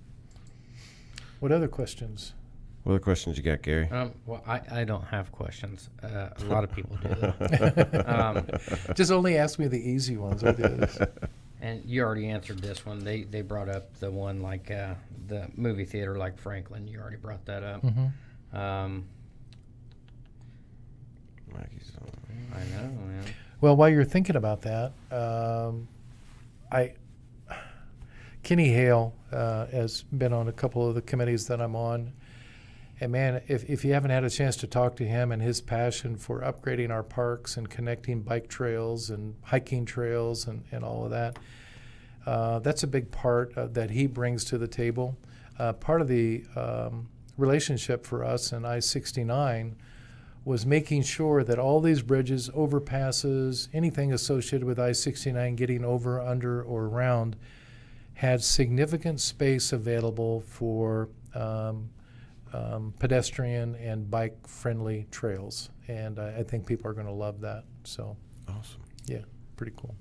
What other questions? What other questions you got, Gary? Well, I don't have questions. A lot of people do, though. Just only ask me the easy ones. I do this. And you already answered this one. They brought up the one like the movie theater like Franklin. You already brought that up. Maggie's on. I know, man. Well, while you're thinking about that, Kenny Hale has been on a couple of the committees that I'm on. And man, if you haven't had a chance to talk to him and his passion for upgrading our parks and connecting bike trails and hiking trails and all of that, that's a big part that he brings to the table. Part of the relationship for us in I-69 was making sure that all these bridges, overpasses, anything associated with I-69 getting over, under, or around had significant space available for pedestrian and bike-friendly trails. And I think people are going to love that. So, Awesome. yeah, pretty cool.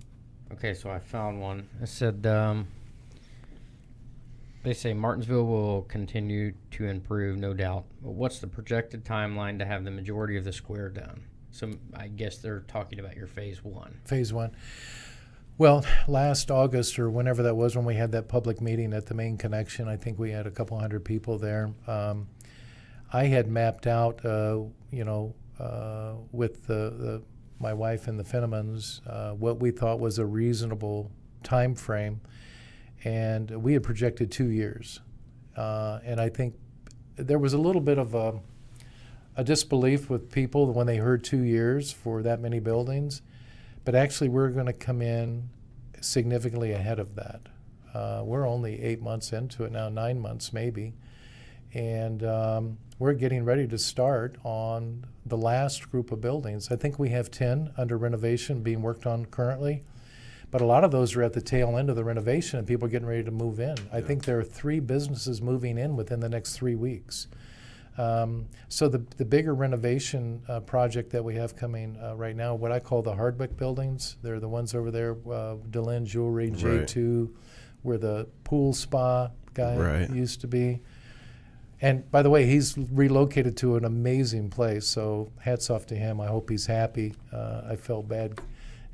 Okay, so I found one. It said, they say Martinsville will continue to improve, no doubt. But what's the projected timeline to have the majority of the square done? So I guess they're talking about your phase 1. Phase 1. Well, last August or whenever that was when we had that public meeting at the Main Connection, I think we had a couple hundred people there. I had mapped out, with my wife and the Finnemans, what we thought was a reasonable time frame. And we had projected 2 years. And I think there was a little bit of a disbelief with people when they heard 2 years for that many buildings. But actually, we're going to come in significantly ahead of that. We're only 8 months into it now, 9 months maybe. And we're getting ready to start on the last group of buildings. I think we have 10 under renovation being worked on currently. But a lot of those are at the tail end of the renovation and people are getting ready to move in. I think there are 3 businesses moving in within the next 3 weeks. So the bigger renovation project that we have coming right now, what I call the Hardwick buildings, they're the ones over there, DeLynn Jewelry, J2, where the pool spa guy Right. used to be. And by the way, he's relocated to an amazing place. So hats off to him. I hope he's happy. I felt bad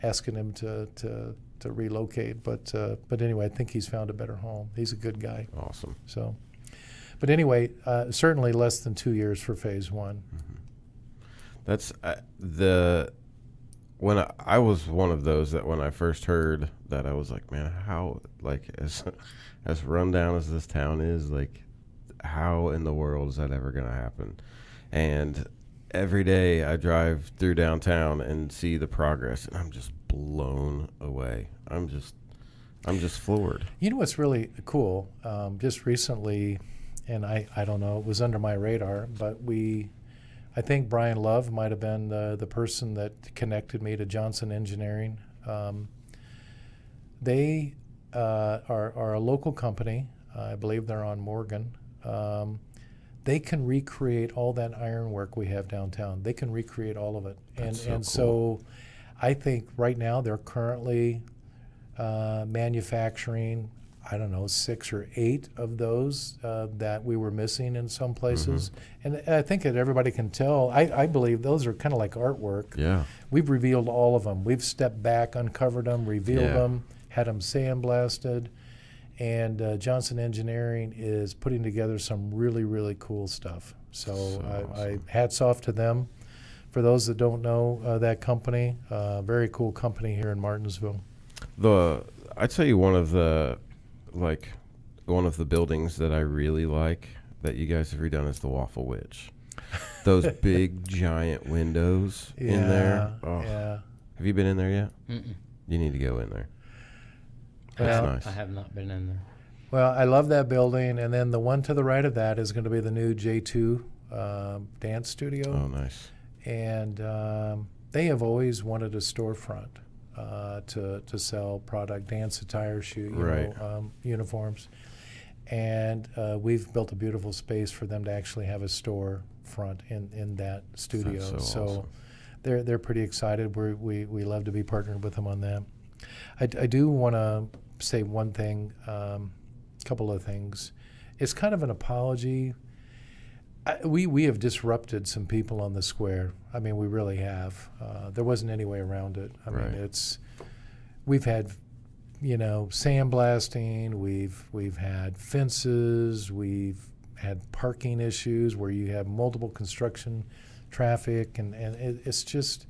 asking him to relocate, but anyway, I think he's found a better home. He's a good guy. Awesome. So, but anyway, certainly less than 2 years for phase one. That's when I was one of those that when I first heard that, I was like, man, how, like, as rundown as this town is, like, how in the world is that ever going to happen? And every day I drive through downtown and see the progress, and I'm just blown away. I'm just floored. You know what's really cool? Just recently, and I don't know, it was under my radar, but I think Brian Love might have been the person that connected me to Johnson Engineering. They are a local company. I believe they're on Morgan. They can recreate all that ironwork we have downtown. They can recreate all of it. And so I think right now they're currently manufacturing, I don't know, 6 or 8 of those that we were missing in some places. And I think that everybody can tell. I believe those are kind of like artwork. Yeah. We've revealed all of them. We've stepped back, uncovered them, revealed them, had them sandblasted. And Johnson Engineering is putting together some really, really cool stuff. So I hats off to them. For those that don't know that company, very cool company here in Martinsville. I'd tell you one of the buildings that I really like that you guys have redone is the Waffle Witch. Those big giant windows in there. Oh. Yeah. Have you been in there yet? Mm-mm. You need to go in there. Well, That's I nice. have not been in there. Well, I love that building. And then the one to the right of that is going to be the new J2 dance studio. Oh, nice. And they have always wanted a storefront to sell product, dance attire, uniforms. And we've built a beautiful space for them to actually have a store front in that studio. That's so awesome. They're pretty excited. We love to be partnered with them on that. I do want to say one thing, couple of things. It's kind of an apology. We have disrupted some people on the square. I mean, we really have. There wasn't any way around it. I mean, we've had, sandblasting. We've had fences. We've had parking issues where you have multiple construction traffic, and it's just,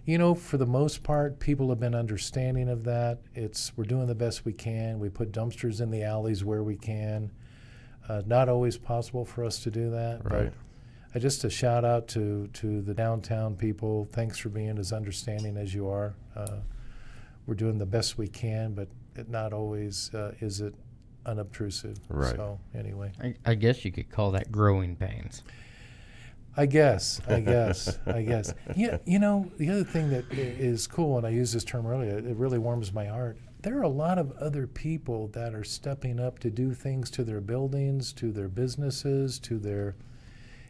for the most part, people have been understanding of that. We're doing the best we can. We put dumpsters in the alleys where we can. Not always possible for us to do that, Right. but just a shout out to the downtown people. Thanks for being as understanding as you are. We're doing the best we can, but not always is it unobtrusive. Right. So anyway, I guess you could call that growing pains. I guess. Yeah, the other thing that is cool, and I used this term earlier, it really warms my heart. There are a lot of other people that are stepping up to do things to their buildings, to their businesses, to their,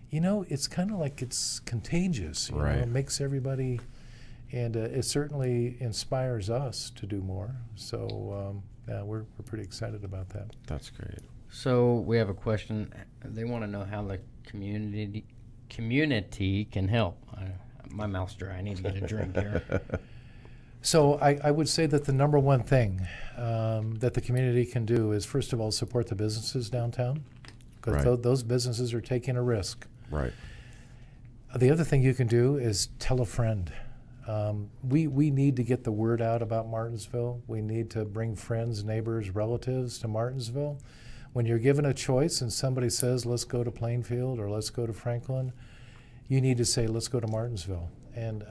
it's kind of like it's contagious. You know? Right. It makes everybody, and it certainly inspires us to do more. So yeah, we're pretty excited about that. That's great. So we have a question. They want to know how the community can help. My mouth's dry. I need to get a drink here. So I would say that the number one thing that the community can do is, first of all, support the businesses downtown, because Right. those businesses are taking a risk. Right. The other thing you can do is tell a friend. We need to get the word out about Martinsville. We need to bring friends, neighbors, relatives to Martinsville. When you're given a choice and somebody says, let's go to Plainfield or let's go to Franklin, you need to say, let's go to Martinsville. And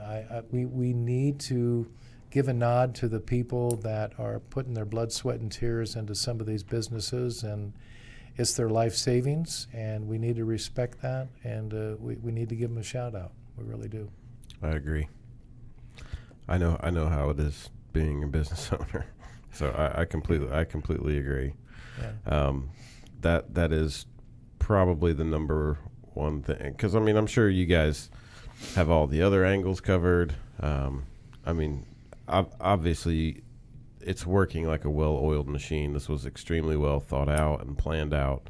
we need to give a nod to the people that are putting their blood, sweat, and tears into some of these businesses, and it's their life savings, and we need to respect that, and we need to give them a shout out. We really do. I agree. I know how it is being a business owner, so I completely agree. Yeah. That is probably the number one thing, because I'm sure you guys have all the other angles covered. Obviously, it's working like a well-oiled machine. This was extremely well thought out and planned out,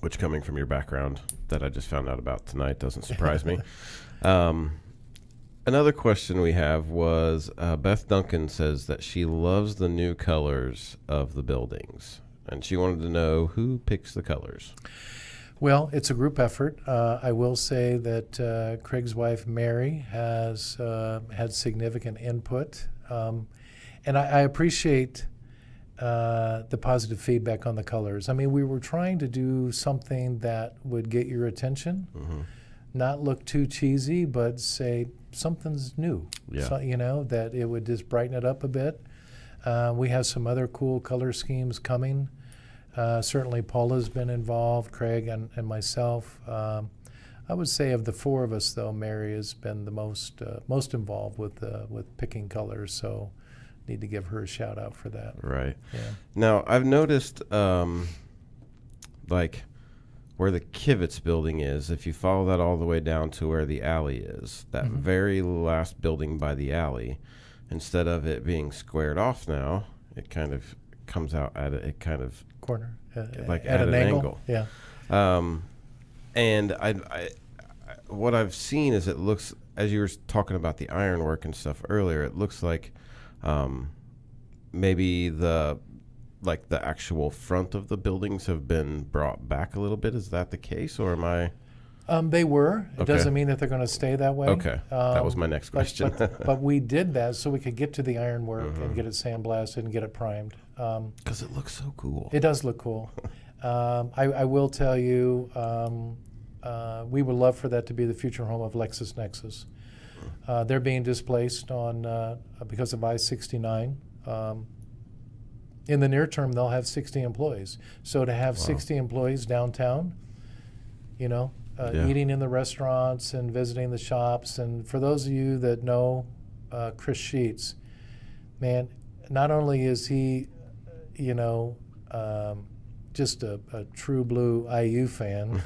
which, coming from your background that I just found out about tonight, doesn't surprise me. Another question we have was Beth Duncan says that she loves the new colors of the buildings, and she wanted to know who picks the colors. Well, it's a group effort. I will say that Craig's wife, Mary, has had significant input. And I appreciate the positive feedback on the colors. I mean, we were trying to do something that would get your attention, not look too cheesy, but say something's new. Yeah. So, you know, that it would just brighten it up a bit. We have some other cool color schemes coming. Certainly Paula's been involved, Craig and myself. I would say of the four of us, though, Mary has been the most involved with picking colors, so need to give her a shout out for that. Right. Yeah. Now, I've noticed, like, where the Kivitz building is, if you follow that all the way down to where the alley is, that very last building by the alley, instead of it being squared off now, it kind of comes out at it kind of Corner. like at an angle. Yeah. And I what I've seen is it looks, as you were talking about the ironwork and stuff earlier, it looks like maybe the actual front of the buildings have been brought back a little bit. Is that the case, or am I? They were. It Okay. doesn't mean that they're going to stay that way. Okay, that was my next question. But we did that so we could get to the ironwork and get it sandblasted and get it primed. Because it looks so cool. It does look cool. I will tell you, we would love for that to be the future home of LexisNexis. They're being displaced on because of I-69. In the near term, they'll have 60 employees. So to have 60 employees downtown, you know, eating in the restaurants and visiting the shops. And for those of you that know Chris Sheets, man, not only is he, you know, just a true blue IU fan,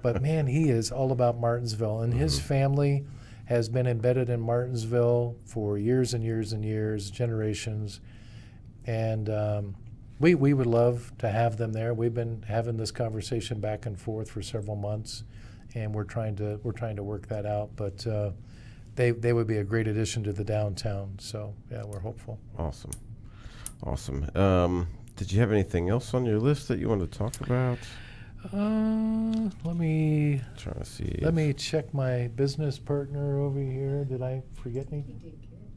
but man, he is all about Martinsville. And his family has been embedded in Martinsville for years and years and years, generations. And we would love to have them there. We've been having this conversation back and forth for several months, and we're trying to work that out. But they would be a great addition to the downtown. So yeah, we're hopeful. Awesome. Did you have anything else on your list that you want to talk about? Let me Trying to see. let me check my business partner over here. Did I forget anything?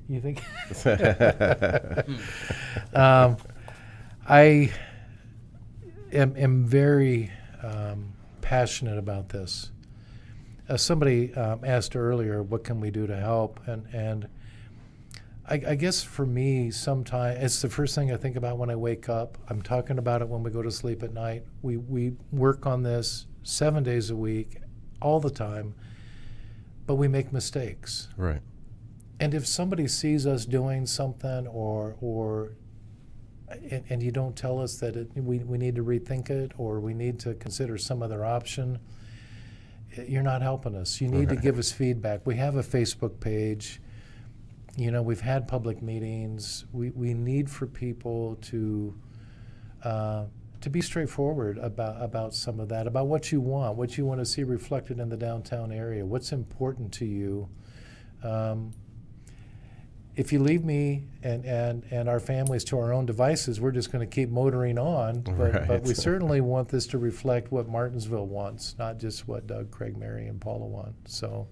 You think? I am very passionate about this. Somebody asked earlier, what can we do to help? And I guess for me, sometimes it's the first thing I think about when I wake up. I'm talking about it when we go to sleep at night. We work on this 7 days a week, all the time, but we make mistakes. Right. And if somebody sees us doing something and you don't tell us that we need to rethink it or we need to consider some other option, you're not helping us. You need to give us feedback. We have a Facebook page. You know, we've had public meetings. We need for people to be straightforward about some of that, about what you want to see reflected in the downtown area, what's important to you. If you leave me and our families to our own devices, we're just going to keep motoring on. But we certainly want this to reflect what Martinsville wants, not just what Doug, Craig, Mary, and Paula want. So,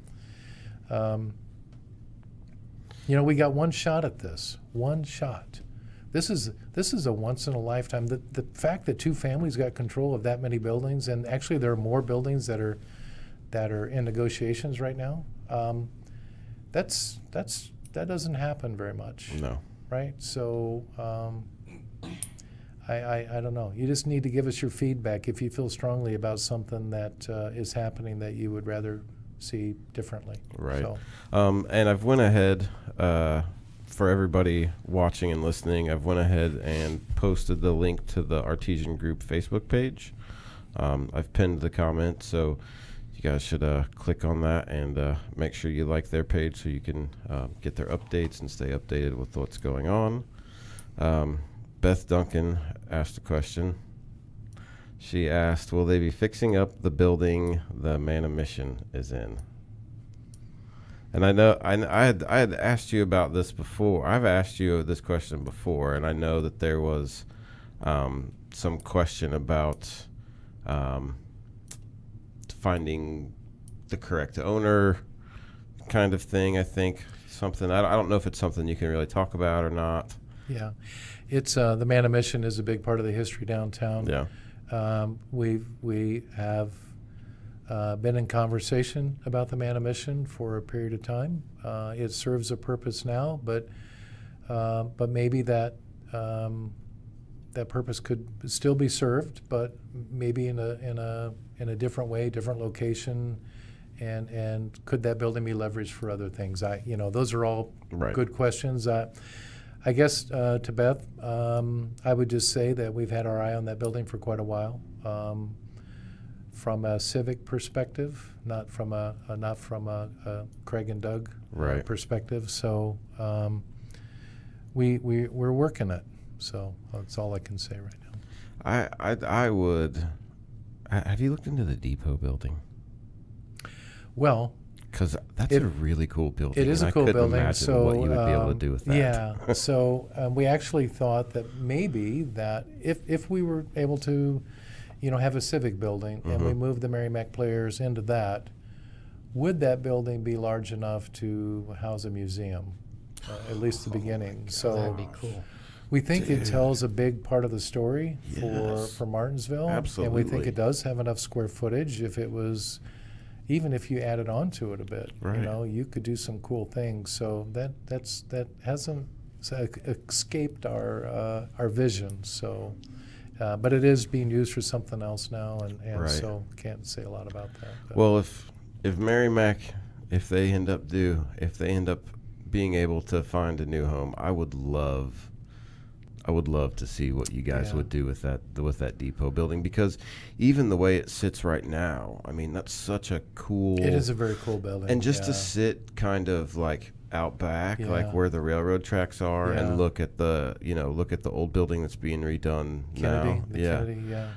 you know, we got one shot at this. One shot. This is a once in a lifetime. The fact that two families got control of that many buildings, and actually there are more buildings that are in negotiations right now. That doesn't happen very much. No. Right? So I don't know. You just need to give us your feedback if you feel strongly about something that is happening that you would rather see differently. Right. So, and I've went ahead, for everybody watching and listening, I've went ahead and posted the link to the Artesian Group Facebook page. I've pinned the comment, so you guys should click on that and make sure you like their page so you can get their updates and stay updated with what's going on. Beth Duncan asked a question. She asked, will they be fixing up the building the Man of Mission is in? And I know I had asked you about this before. I've asked you this question before, and I know that there was some question about finding the correct owner kind of thing. I think something. I don't know if it's something you can really talk about or not. Yeah, it's the Man of Mission is a big part of the history downtown. Yeah. We have been in conversation about the Man of Mission for a period of time. It serves a purpose now, but maybe that that purpose could still be served, but maybe in a different way, different location, and could that building be leveraged for other things? Those are all Right. good questions. I guess to Beth, I would just say that we've had our eye on that building for quite a while, from a civic perspective, not from a Craig and Doug Right. perspective. So we're working it. So that's all I can say right now. I would. Have you looked into the depot building? Well, Because that's a really cool building. it is and a cool I couldn't building. imagine So what you would be able to do with that. Yeah. So we actually thought that maybe that if we were able to, have a civic building and we moved the Merrimack Players into that, would that building be large enough to house a museum, at least the beginning? So That'd be cool. we think it tells a big part of the story Yes. for Martinsville. And we think Absolutely. it does have enough square footage. If it was, even if you added on to it a bit, Right. you could do some cool things. So that hasn't escaped our vision. So, but it is being used for something else now, and Right. so can't say a lot about that. But Well, if Merrimack, if they end up being able to find a new home, I would love to see what you guys Yeah. would do with that depot building, because even the way it sits right now, I mean, that's such a cool. it is a very cool building. and just to yeah. sit kind of like out back, Yeah. like where the railroad tracks are, Yeah. and look at the old building that's being redone Kennedy, now. the Yeah. Kennedy, yeah.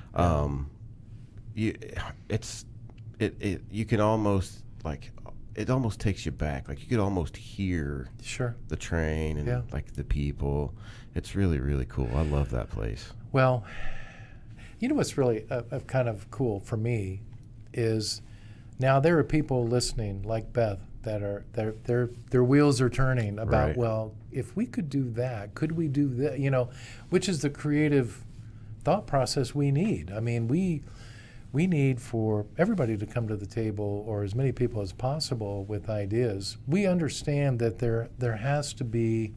You can almost like, it almost takes you back. Like you could almost hear Sure. the train and Yeah. like the people. It's really, really cool. I love that place. Well, what's really kind of cool for me is now there are people listening like Beth that are their wheels are turning about, Right. well, if we could do that, could we do that? Which is the creative thought process we need. I mean, we need for everybody to come to the table, or as many people as possible, with ideas. We understand that there has to be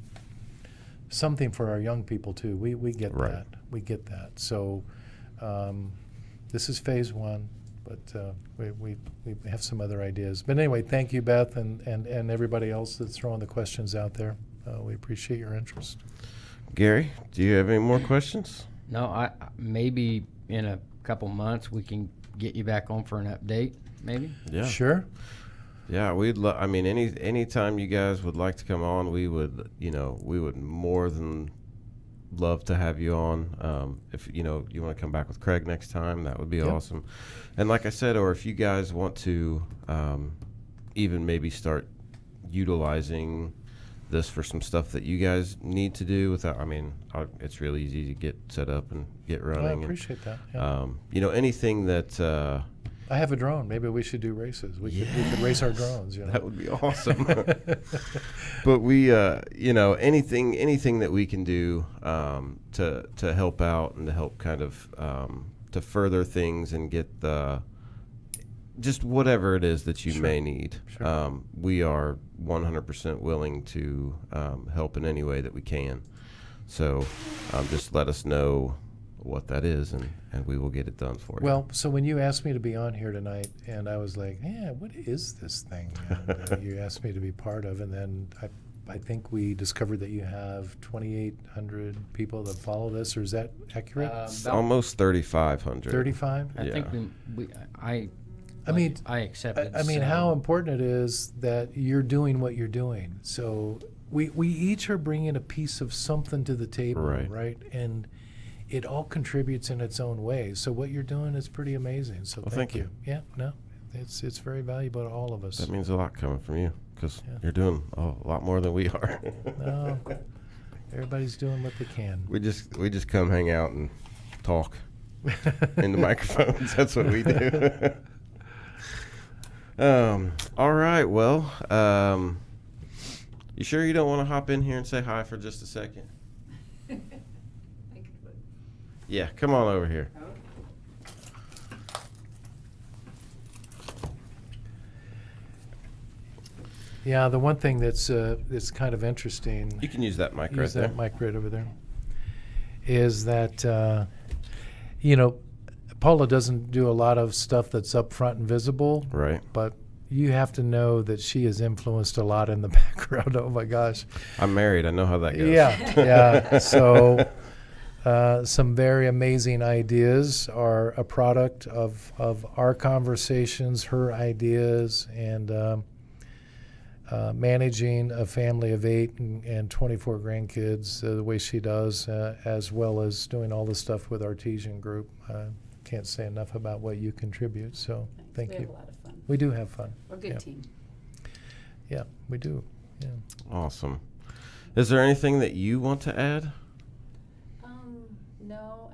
something for our young people too. We get Right. that. We get that. So this is phase one, but we have some other ideas. But anyway, thank you, Beth, and everybody else that's throwing the questions out there. We appreciate your interest. Gary, do you have any more questions? No, I maybe in a couple months we can get you back on for an update. Maybe. Yeah. Sure. Yeah, we'd love. I mean, any time you guys would like to come on, we would more than love to have you on. If you want to come back with Craig next time, that would be Yep. awesome. And like I said, or if you guys want to even maybe start utilizing this for some stuff that you guys need to do without. I mean, it's really easy to get set up and get running. I and, appreciate that. Yeah. anything that. I have a drone. Maybe we should do races. We could race our drones. That would be awesome. But we, anything that we can do to help out and to help kind of to further things and get just whatever it is that you Sure. may need. Sure. We are 100% willing to help in any way that we can. So just let us know what that is, and we will get it done for you. Well, so when you asked me to be on here tonight, and I was like, yeah, what is this thing? And you asked me to be part of, and then I think we discovered that you have 2,800 people that follow this, or is that accurate? It's almost 3,500. 35? I think Yeah. I mean, I accepted. I mean, so- how important it is that you're doing what you're doing. So we each are bringing a piece of something to the table, Right. right? And it all contributes in its own way. So what you're doing is pretty amazing. So Well, thank thank you. Yeah, no, it's very valuable to all of us. That means a lot coming from you because Yeah. you're doing a lot more than we are. No, everybody's doing what they can. We just come hang out and talk into microphones. That's what we do. All right. Well, you sure you don't want to hop in here and say hi for just a second? Yeah, come on over here. Yeah, the one thing that's kind of interesting. You can use that mic right Use there. that mic right over there. Is that Paula doesn't do a lot of stuff that's up front and visible, Right. but you have to know that she has influenced a lot in the background. Oh my gosh. I'm married. I know how that goes. Yeah. So some very amazing ideas are a product of our conversations, her ideas, and managing a family of 8 and 24 grandkids the way she does, as well as doing all the stuff with Artesian Group. Can't say enough about what you contribute, so thank We you. have a lot of fun. We do have fun. We're a good Yeah. team. Yeah, we do. Yeah. Awesome. Is there anything that you want to add? No,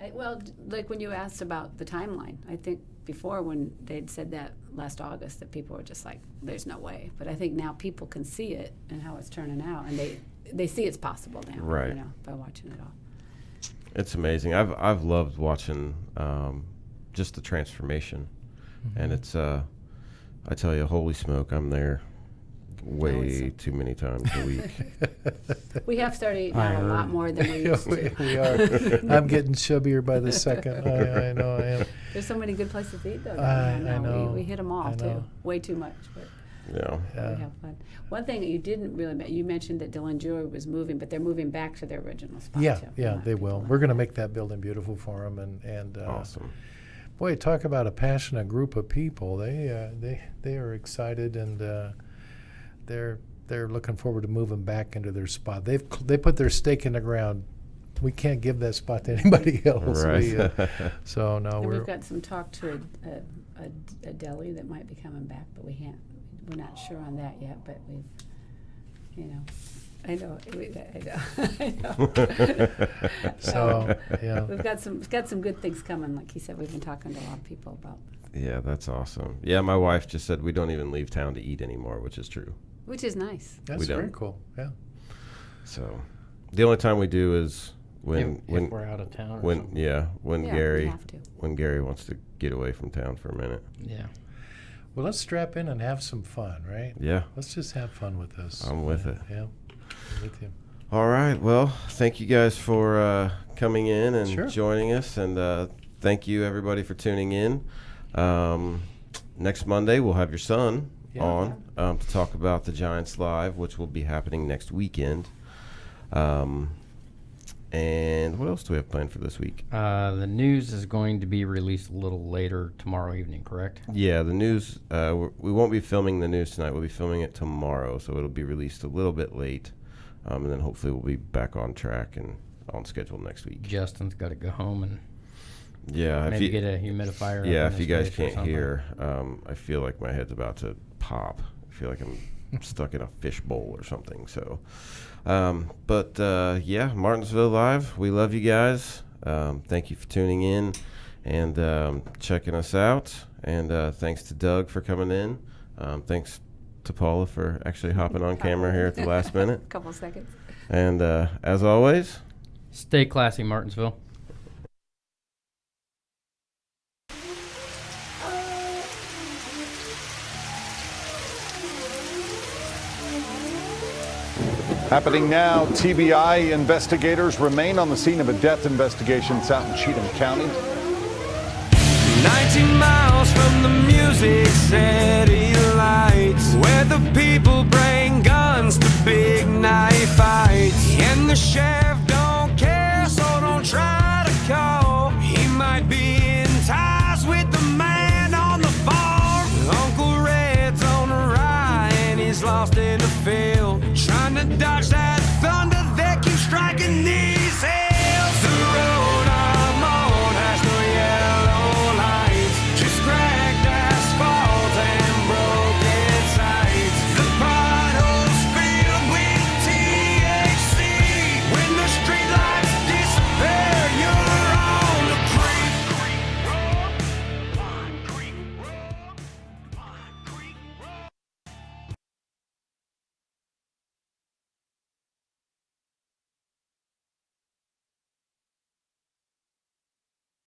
like when you asked about the timeline, I think before when they'd said that last August that people were just like, there's no way. But I think now people can see it and how it's turning out, and they see it's possible now, Right. by watching it all. It's amazing. I've loved watching just the transformation, and it's I tell you, holy smoke, I'm there way too many times a week. We have started eating out a lot more than we used to. we are. I'm getting chubbier by the second. I know I am. There's so many good places to eat though. I down here now. know. We hit them all I too. know. Way too much, but Yeah. Yeah. we have fun. One thing that you didn't really you mentioned that Dylan Jewelry was moving, but they're moving back to their original spot. Yeah, too. yeah, Not they people will. in We're going to there. make that building beautiful for them, and Awesome. boy, talk about a passionate group of people. They are excited, and they're looking forward to moving back into their spot. They put their stake in the ground. We can't give that spot to anybody else. Right. So no, And we're we've got some talk to a deli that might be coming back, but we're not sure on that yet. But I know. I know. so yeah. We've got some good things coming. Like he said, we've been talking to a lot of people about, Yeah, that's awesome. Yeah, my wife just said we don't even leave town to eat anymore, which is true. which is nice. That's We very don't. cool. Yeah. So the only time we do is if when we're out of town or when something. yeah when Yeah, we Gary have to. when Gary wants to get away from town for a minute. Yeah. Well, let's strap in and have some fun, right? Yeah. Let's just have fun with this. I'm with it. Yeah. I'm with you. All right. Well, thank you guys for coming in and Sure. joining us, and thank you everybody for tuning in. Next Monday we'll have your son Yeah. on to talk about the Giants Live, which will be happening next weekend. And what else do we have planned for this week? The news is going to be released a little later tomorrow evening, correct? Yeah, the news. We won't be filming the news tonight. We'll be filming it tomorrow, so it'll be released a little bit late, and then hopefully we'll be back on track and on schedule next week. Justin's got to go home and Yeah, if maybe you, get a humidifier. yeah, up if in you his guys face or can't something. hear, I feel like my head's about to pop. I feel like I'm stuck in a fish bowl or something. So, yeah, Martinsville Live. We love you guys. Thank you for tuning in and checking us out. And thanks to Doug for coming in. Thanks to Paula for actually hopping on camera here at the last minute. Couple seconds. And as always, Stay classy, Martinsville. Happening now, TBI investigators remain on the scene of a death investigation out in Cheatham County. 19 miles from the Music City lights, where the people bring guns to big night fights, and the sheriff